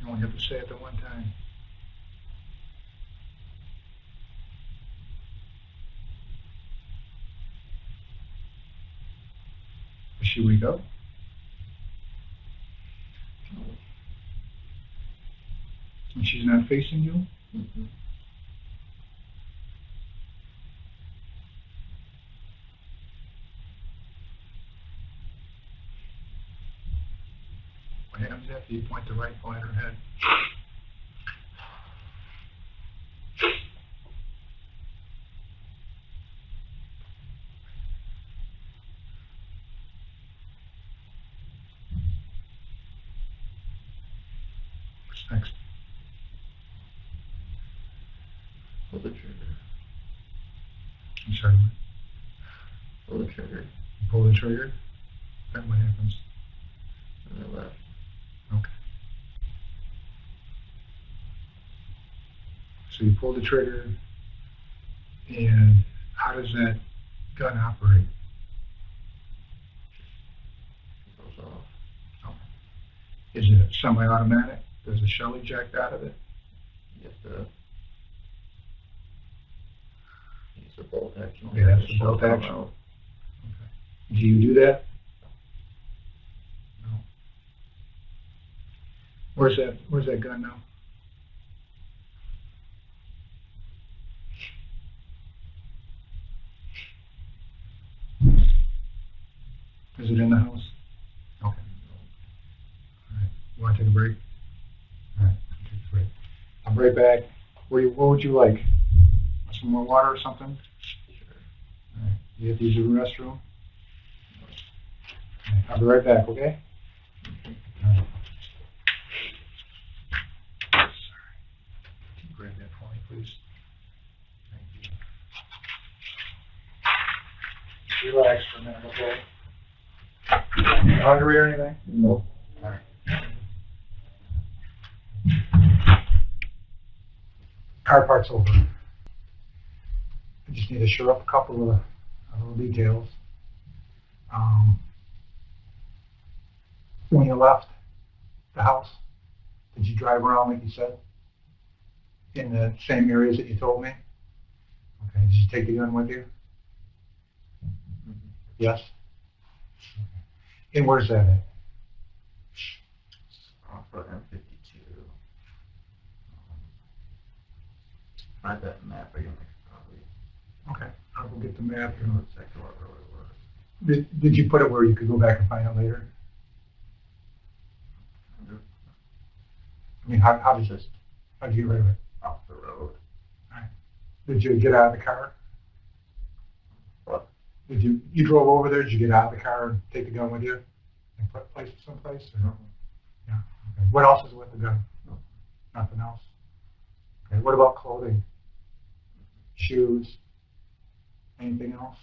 Speaker 1: You only have to say it the one time. Does she wake up? And she's not facing you?
Speaker 2: Mm-hmm.
Speaker 1: What happens after you point the rifle at her head? What's next?
Speaker 2: Pull the trigger.
Speaker 1: I'm sorry, what?
Speaker 2: Pull the trigger.
Speaker 1: You pull the trigger? Then what happens?
Speaker 2: And I left.
Speaker 1: Okay. So you pull the trigger, and how does that gun operate?
Speaker 2: It goes off.
Speaker 1: Okay. Is it semi-automatic? Does a shell eject out of it?
Speaker 2: You have to use a bolt action.
Speaker 1: Yeah, that's
Speaker 2: The
Speaker 1: a bolt
Speaker 2: shell come
Speaker 1: action.
Speaker 2: out.
Speaker 1: Do you do that? No. Where's that gun now? Is it in the house? Okay. All right. You want to take a break? All right. Take a break. I'll be right back. What would you like? Some more water or something?
Speaker 2: Sure.
Speaker 1: All right. You have to use the restroom? All right. I'll be right back, okay? All right. Sorry. Can you grab that for me, please? Thank you. Relax for a minute, okay? You hungry or anything?
Speaker 2: No.
Speaker 1: All right. Car part's over. I just need to shore up a couple of little details. When you left the house, did you drive around like you said? In the same areas that you told me? Okay, did you take the gun with you?
Speaker 2: Mm-hmm.
Speaker 1: Yes? Okay. And where's that at?
Speaker 2: Off of M52. Find that map again, probably.
Speaker 1: Okay, I'll go get the map.
Speaker 2: I don't know exactly what road it was.
Speaker 1: Did you put it where you could go back and find it later? I mean, how did you get rid of it?
Speaker 2: Off the road.
Speaker 1: Right. Did you get out of the car?
Speaker 2: What?
Speaker 1: Did you drove over there? Did you get out of the car and take the gun with you and place it someplace? Or?
Speaker 2: No.
Speaker 1: Yeah. Okay. What else is with the gun?
Speaker 2: No.
Speaker 1: Nothing else. Okay. What about clothing? Shoes? Anything else?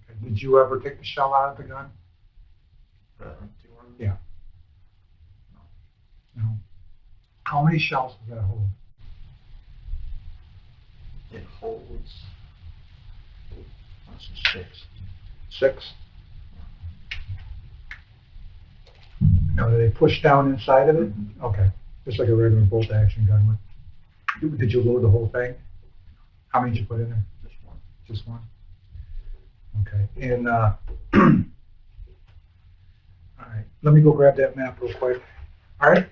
Speaker 1: Okay. Did you ever take the shell out of the gun?
Speaker 2: The empty one?
Speaker 1: Yeah. No. How many shells does that hold?
Speaker 2: It holds. That's 6.
Speaker 1: 6? Now, do they push down inside of it?
Speaker 2: Mhm.
Speaker 1: Okay. Just like a regular bolt action gun would. Did you load the whole thing? How many did you put in there?
Speaker 2: Just one.
Speaker 1: Just one? Okay. And, all right. Let me go grab that map real quick. All right?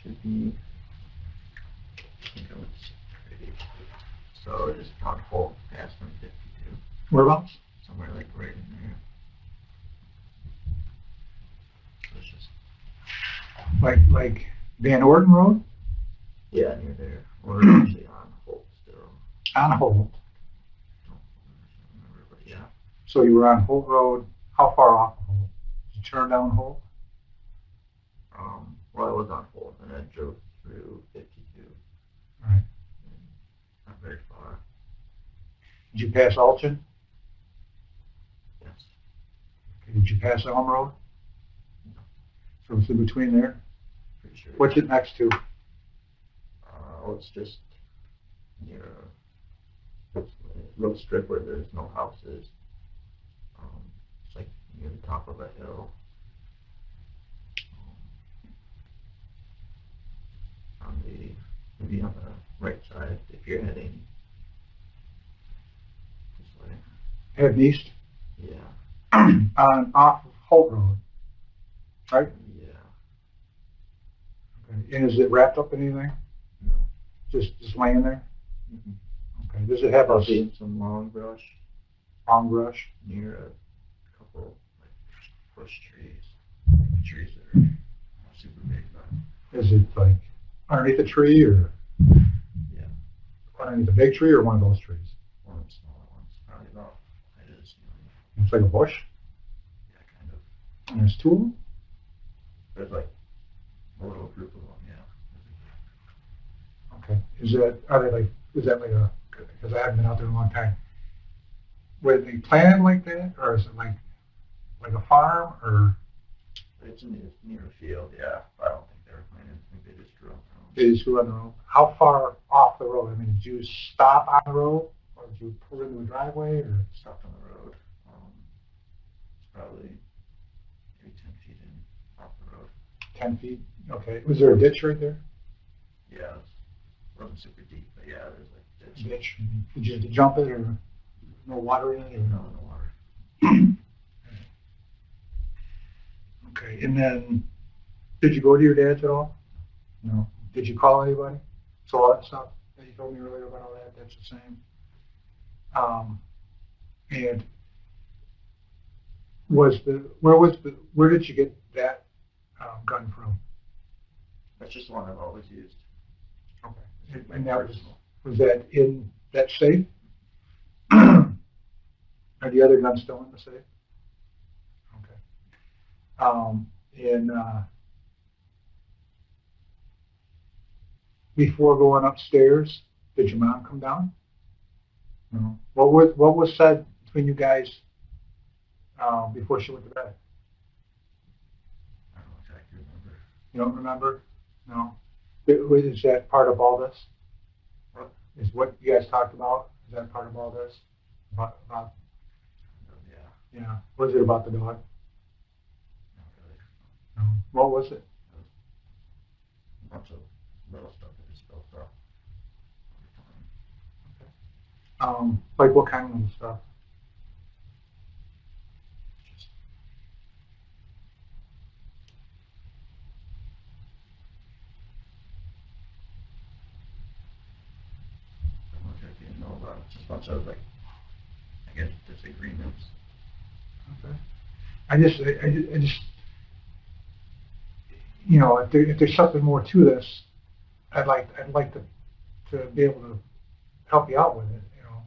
Speaker 2: should be, I think I was pretty, so just on hold past 152,
Speaker 1: Whereabouts?
Speaker 2: somewhere like right in there. So it's just,
Speaker 1: Like Van Orden Road?
Speaker 2: yeah, near there, or actually on hold still.
Speaker 1: On Holt.
Speaker 2: Don't remember, but yeah.
Speaker 1: So you were on Holt Road. How far off of Holt? Did you turn down Holt?
Speaker 2: Well, I was on hold, and I drove through 52.
Speaker 1: Right.
Speaker 2: Not very far.
Speaker 1: Did you pass Alton?
Speaker 2: Yes.
Speaker 1: Okay. Did you pass Elm Road?
Speaker 2: No.
Speaker 1: So it's in between there?
Speaker 2: Pretty sure.
Speaker 1: What's it next to?
Speaker 2: Well, it's just near a little strip where there's no houses. It's like near the top of a hill. Maybe on the right side if you're heading this way.
Speaker 1: Heading east?
Speaker 2: Yeah.
Speaker 1: Off of Holt Road, right?
Speaker 2: Yeah.
Speaker 1: Okay. And is it wrapped up in anything?
Speaker 2: No.
Speaker 1: Just laying there?
Speaker 2: Mm-hmm.
Speaker 1: Okay. Does it have a
Speaker 2: I'll be in some long brush
Speaker 1: long brush?
Speaker 2: near a couple like bush trees, like trees that are not super big, but
Speaker 1: Is it like underneath a tree or
Speaker 2: yeah,
Speaker 1: underneath a big tree or one of those trees?
Speaker 2: one of the smaller ones, probably about it is.
Speaker 1: It's like a bush?
Speaker 2: Yeah, kind of.
Speaker 1: And there's two of them?
Speaker 2: There's like a little group of them, yeah.
Speaker 1: Okay. Is that like a, because I haven't been out there in a long time. Were they planted like that, or is it like a farm, or
Speaker 2: It's near a field, yeah. I don't think they were planted. I think they just grew up their own.
Speaker 1: they just grew on the road? How far off the road? I mean, did you stop on the road, or did you pull into a driveway, or?
Speaker 2: Stopped on the road. It's probably maybe 10 feet in off the road.
Speaker 1: 10 feet? Okay. Was there a ditch right there?
Speaker 2: Yeah, it wasn't super deep, but yeah, there's like ditch.
Speaker 1: Ditch. Did you have to jump it, or no water in it? Or
Speaker 2: No water.
Speaker 1: Okay. And then, did you go to your dad's at all? No. Did you call anybody? So all that stuff that you told me earlier about all that, that's the same. And where did you get that gun from?
Speaker 2: That's just one I've always used.
Speaker 1: Okay. And that was that in that safe? Are the other guns still in the safe? Okay. And before going upstairs, did your mom come down? No. What was said between you guys before she went to bed?
Speaker 2: I don't exactly remember.
Speaker 1: You don't remember? No. Is that part of all this?
Speaker 2: What?
Speaker 1: Is what you guys talked about? Is that part of all this? About
Speaker 2: Yeah.
Speaker 1: yeah. Was it about the dog?
Speaker 2: Not really.
Speaker 1: No. What was it?
Speaker 2: A bunch of little stuff that just built up over time.
Speaker 1: Like what kind of little stuff?
Speaker 2: Just much I didn't know about. Just a bunch of like, I guess, disagreements.
Speaker 1: Okay. I just, you know, if there's something more to this, I'd like to be able to help you out with it. You know,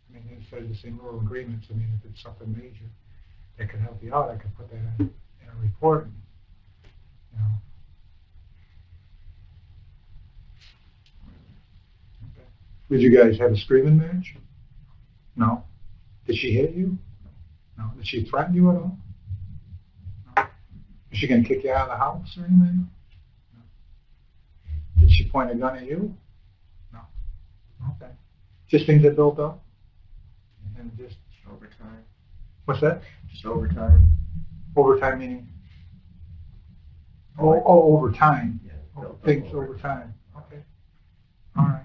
Speaker 1: I mean, instead of just saying rural agreements, I mean, if it's something major that can help you out, I could put that in a report. And, you know. Okay. Did you guys have a screaming match? No. Did she hit you? No. Did she threaten you at all? No. Is she going to kick you out of the house or anything? No. Did she point a gun at you? No. Okay. Just things that built up? And just
Speaker 2: Over time.
Speaker 1: what's that?
Speaker 2: Just over time.
Speaker 1: Overtime meaning? Oh, over time.
Speaker 2: Yeah. Built up
Speaker 1: Things
Speaker 2: over
Speaker 1: over time. Okay. All right.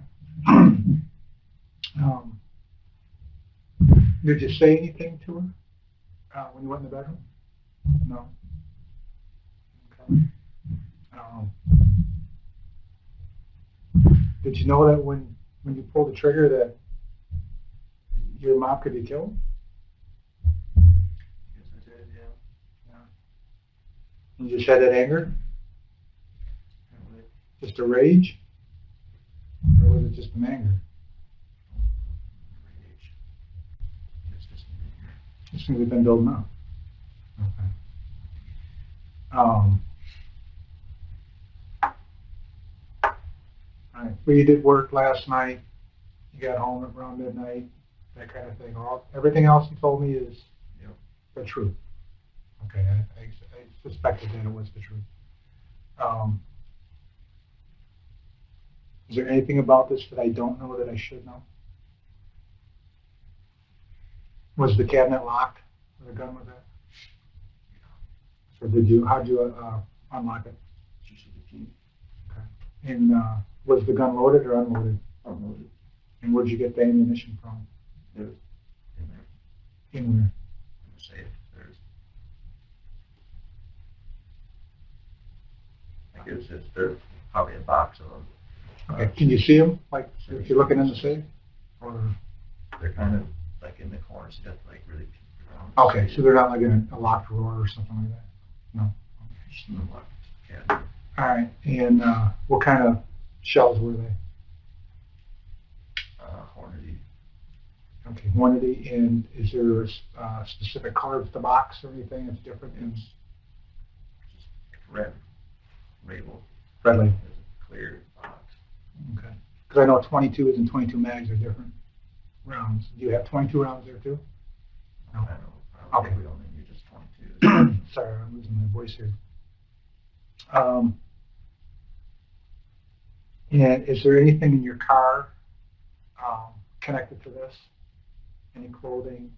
Speaker 1: Did you say anything to her when you went in the bedroom? No. Okay. Did you know that when you pulled the trigger that your mom could be killed?
Speaker 2: Yes, I did, yeah.
Speaker 1: You just had that anger?
Speaker 2: Apparently,
Speaker 1: Just a rage? Or was it just an anger?
Speaker 2: rage. It's just anger.
Speaker 1: These things have been building up. Okay. All right. Well, you did work last night. You got home around midnight, that kind of thing. Everything else you told me is
Speaker 2: Yep.
Speaker 1: the truth. Okay, I suspected that it was the truth. Is there anything about this that I don't know that I should know? Was the cabinet locked? Or the gun was there? So how'd you unlock it?
Speaker 2: Just with the key.
Speaker 1: Okay. And was the gun loaded or unloaded?
Speaker 2: Unloaded.
Speaker 1: And where'd you get the ammunition from?
Speaker 2: It was in there.
Speaker 1: In where?
Speaker 2: In the safe. There's probably a box of them.
Speaker 1: Okay. Can you see them? Like if you're looking in the safe? Or
Speaker 2: They're kind of like in the corners. You got to like really peek around.
Speaker 1: okay, so they're not like in a locked drawer or something like that? No.
Speaker 2: Just in the locked cabinet.
Speaker 1: All right. And what kind of shells were they?
Speaker 2: Hornady.
Speaker 1: Okay, Hornady. And is there a specific color of the box or anything that's different? In
Speaker 2: Just red label.
Speaker 1: red label.
Speaker 2: There's a clear box.
Speaker 1: Okay. Because I know 22s and 22 mags are different rounds. Do you have 22 rounds there too? No.
Speaker 2: I don't know.
Speaker 1: Okay.
Speaker 2: We only use just 22.
Speaker 1: Sorry, I'm losing my voice here. And is there anything in your car connected to this? Any clothing?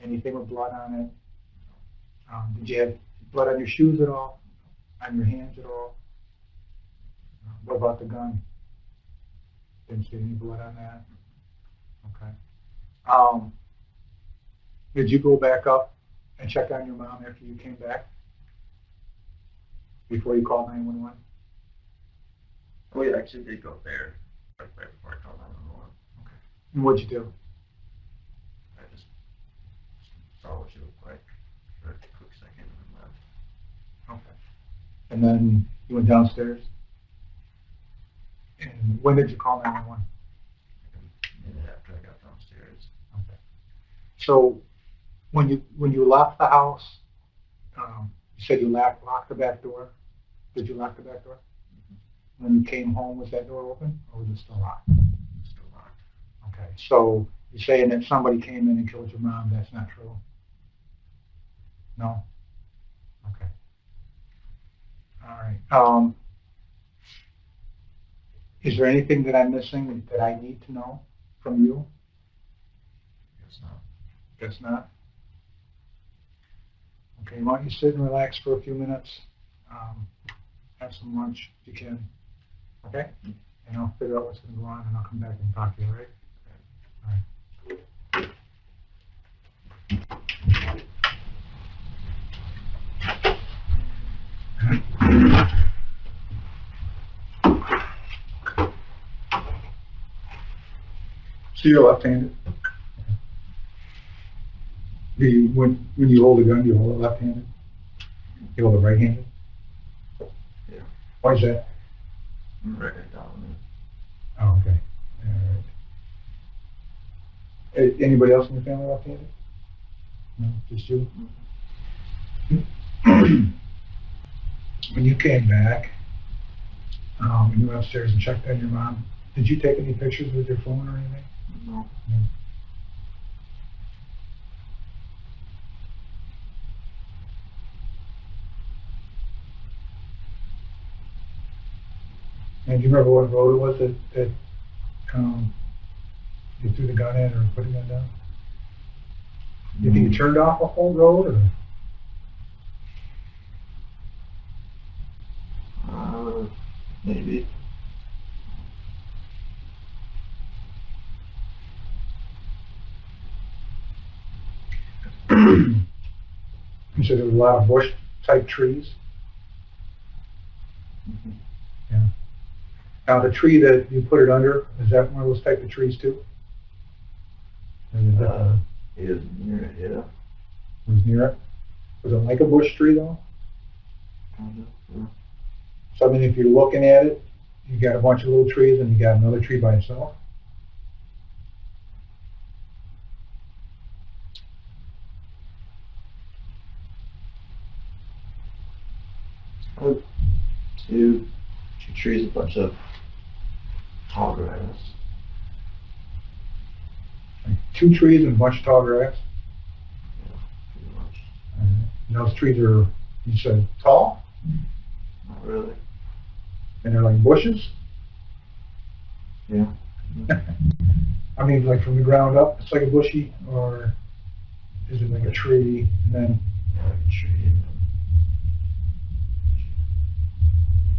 Speaker 1: Anything with blood on it? Did you have blood on your shoes at all? On your hands at all? What about the gun? Didn't see any blood on that? Okay. Did you go back up and check on your mom after you came back? Before you called 911?
Speaker 2: We actually did go there right before I called 911.
Speaker 1: Okay. And what'd you do?
Speaker 2: I just saw what she looked like for a quick second and then left.
Speaker 1: Okay. And then you went downstairs? And when did you call 911?
Speaker 2: A minute after I got downstairs.
Speaker 1: Okay. So when you left the house, you said you locked the back door. Did you lock the back door? Mm-hmm. When you came home, was that door open or was it still locked?
Speaker 2: Still locked.
Speaker 1: Okay. So you're saying that somebody came in and killed your mom. That's not true? No? Okay. All right. Is there anything that I'm missing that I need to know from you?
Speaker 2: Guess not.
Speaker 1: Guess not? Okay, why don't you sit and relax for a few minutes? Have some lunch if you can. Okay? And I'll figure out what's going to go on and I'll come back and talk to you, all right? All right. So you're left-handed? When you hold a gun, do you hold it left-handed? You hold it right-handed?
Speaker 2: Yeah.
Speaker 1: Why is that?
Speaker 2: I'm right down.
Speaker 1: Oh, okay. All right. Anybody else in your family left-handed? No, just you? When you came back, when you went upstairs and checked on your mom, did you take any pictures with your phone or anything?
Speaker 2: No.
Speaker 1: No. And do you remember what road it was that you threw the gun in or put the gun down? You think you turned off a whole road or?
Speaker 2: Maybe.
Speaker 1: You said there was a lot of bush type trees?
Speaker 2: Mm-hmm.
Speaker 1: Yeah. Now, the tree that you put it under, is that one of those type of trees too? Or is it different?
Speaker 2: He is near it, yeah.
Speaker 1: It was near it? Was it like a bush tree though?
Speaker 2: Kind of, yeah.
Speaker 1: So I mean, if you're looking at it, you got a bunch of little trees and you got another tree by itself?
Speaker 2: Two trees, a bunch of tall grass.
Speaker 1: Like 2 trees and a bunch of tall grass?
Speaker 2: Yeah, pretty much.
Speaker 1: And those trees are, you said, tall?
Speaker 2: Not really.
Speaker 1: And they're like bushes?
Speaker 2: Yeah.
Speaker 1: I mean, like from the ground up, it's like a bushy, or is it like a tree and then?
Speaker 2: Yeah, like a tree.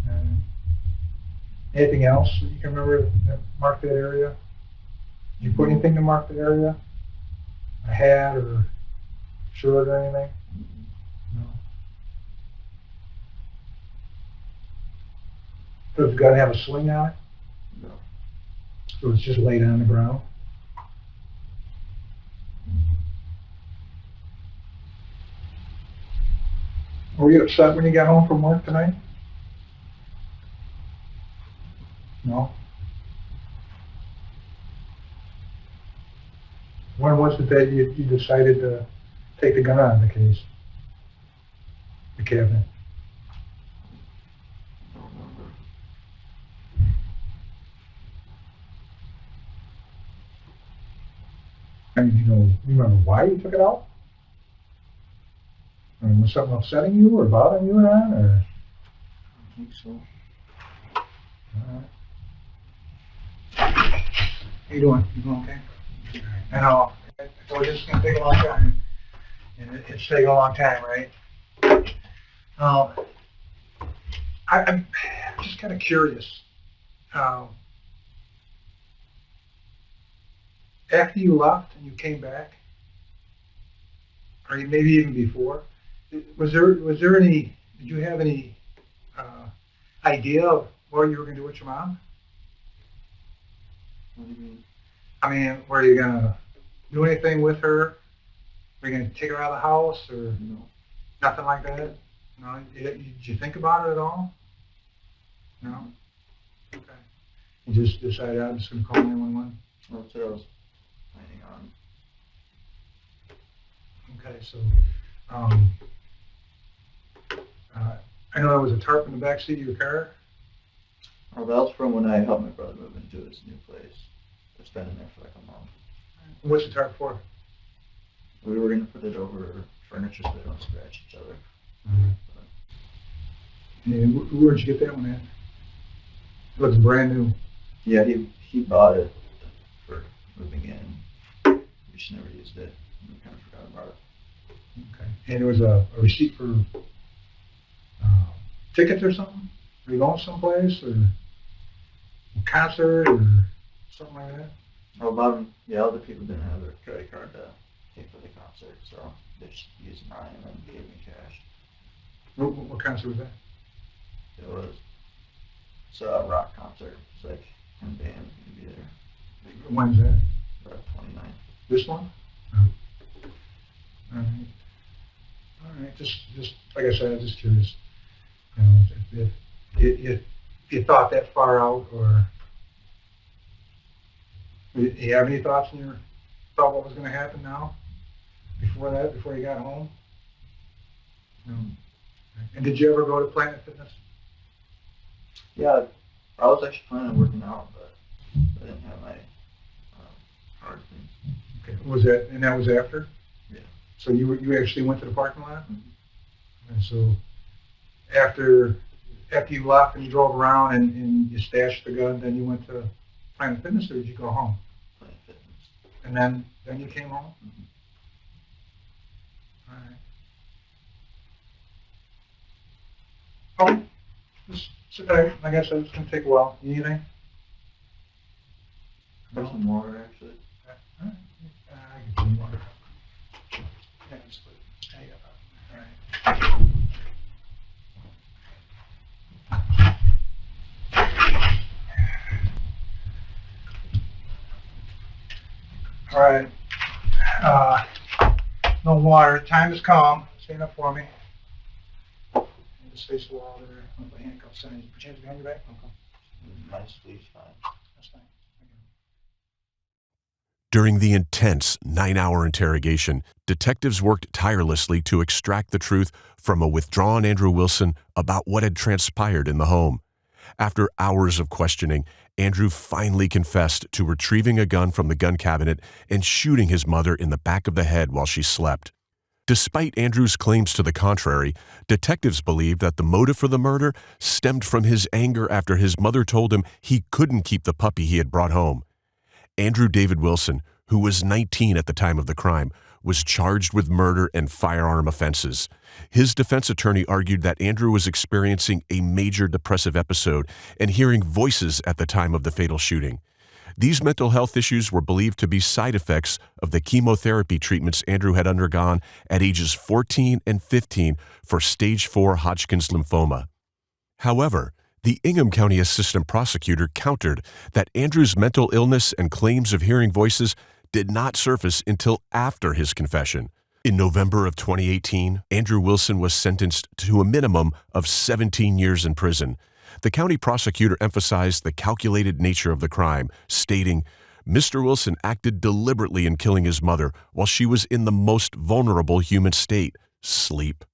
Speaker 2: And
Speaker 1: Anything else that you can remember that marked that area? Did you put anything to mark that area? A hat or shirt or anything? No. Does the gun have a sling on it?
Speaker 2: no.
Speaker 1: So it's just laid on the ground? Were you upset when you got home from work tonight? No? When was it that you decided to take the gun out of the case? The cabinet?
Speaker 2: Don't remember.
Speaker 1: I mean, you remember why you took it out? I mean, was something upsetting you or bothering you or not, or?
Speaker 2: I think so.
Speaker 1: How you doing? You doing okay? I know. I told you it's gonna take a long time. And it's taking a long time, right? I'm just kind of curious. After you left and you came back, or maybe even before, was there any? Did you have any idea of what you were going to do with your mom?
Speaker 2: What do you mean?
Speaker 1: I mean, were you going to do anything with her? Were you going to take her out of the house or
Speaker 2: No.
Speaker 1: nothing like that? No. Did you think about it at all? No. Okay. You just decided I'm just going to call 911.
Speaker 2: That's what I was planning on.
Speaker 1: Okay, so I know there was a tarp in the back seat of your car.
Speaker 2: Oh, that was from when I helped my brother move into his new place. It's been in there for like a month.
Speaker 1: What's the tarp for?
Speaker 2: We were going to put it over furniture so they don't scratch each other.
Speaker 1: And where'd you get that one at? It looks brand new.
Speaker 2: Yeah, he bought it for moving in. We just never used it. We kind of forgot about it.
Speaker 1: Okay. And there was a receipt for tickets or something? Were you going someplace or a concert or something like that?
Speaker 2: Well, other people didn't have their credit card to pay for the concert, so they just used mine and then gave me cash.
Speaker 1: What concert was that?
Speaker 2: It's a rock concert. It's like 10 bands gonna be there.
Speaker 1: When's that?
Speaker 2: About 29th.
Speaker 1: This one? No. All right. All right. Just like I said, I'm just curious. You know, if you thought that far out, or do you have any thoughts in your thought what was going to happen now? Before that, before you got home? No. And did you ever go to Planet Fitness?
Speaker 2: Yeah, I was actually planning on working out, but I didn't have my card thing.
Speaker 1: Okay. Was that, and that was after?
Speaker 2: Yeah.
Speaker 1: So you actually went to the parking lot?
Speaker 2: Mm-hmm.
Speaker 1: And so after you left and you drove around and you stashed the gun, then you went to Planet Fitness, or did you go home?
Speaker 2: Planet Fitness.
Speaker 1: And then you came home?
Speaker 2: Mm-hmm.
Speaker 1: All right. Oh, just sit there. Like I said, it's going to take a while. You need anything?
Speaker 2: There's some more, actually.
Speaker 1: All right. I can do more. Yeah, just put it. Hang up. All right. All right. No water. Time has come. Stand up for me. Just face the wall there. I'm going to put handcuffs on you. Put your hands behind your back. Okay.
Speaker 2: Nice, please, fine.
Speaker 1: That's fine.
Speaker 3: During the intense 9-hour interrogation, detectives worked tirelessly to extract the truth from a withdrawn Andrew Willson about what had transpired in the home. After hours of questioning, Andrew finally confessed to retrieving a gun from the gun cabinet and shooting his mother in the back of the head while she slept. Despite Andrew's claims to the contrary, detectives believed that the motive for the murder stemmed from his anger after his mother told him he couldn't keep the puppy he had brought home. Andrew David Willson, who was 19 at the time of the crime, was charged with murder and firearm offenses. His defense attorney argued that Andrew was experiencing a major depressive episode and hearing voices at the time of the fatal shooting. These mental health issues were believed to be side effects of the chemotherapy treatments Andrew had undergone at ages 14 and 15 for stage 4 Hodgkin's lymphoma. However, the Ingham County Assistant Prosecutor countered that Andrew's mental illness and claims of hearing voices did not surface until after his confession. In November of 2018, Andrew Willson was sentenced to a minimum of 17 years in prison. The county prosecutor emphasized the calculated nature of the crime, stating, "Mr. Willson acted deliberately in killing his mother while she was in the most vulnerable human state, sleep."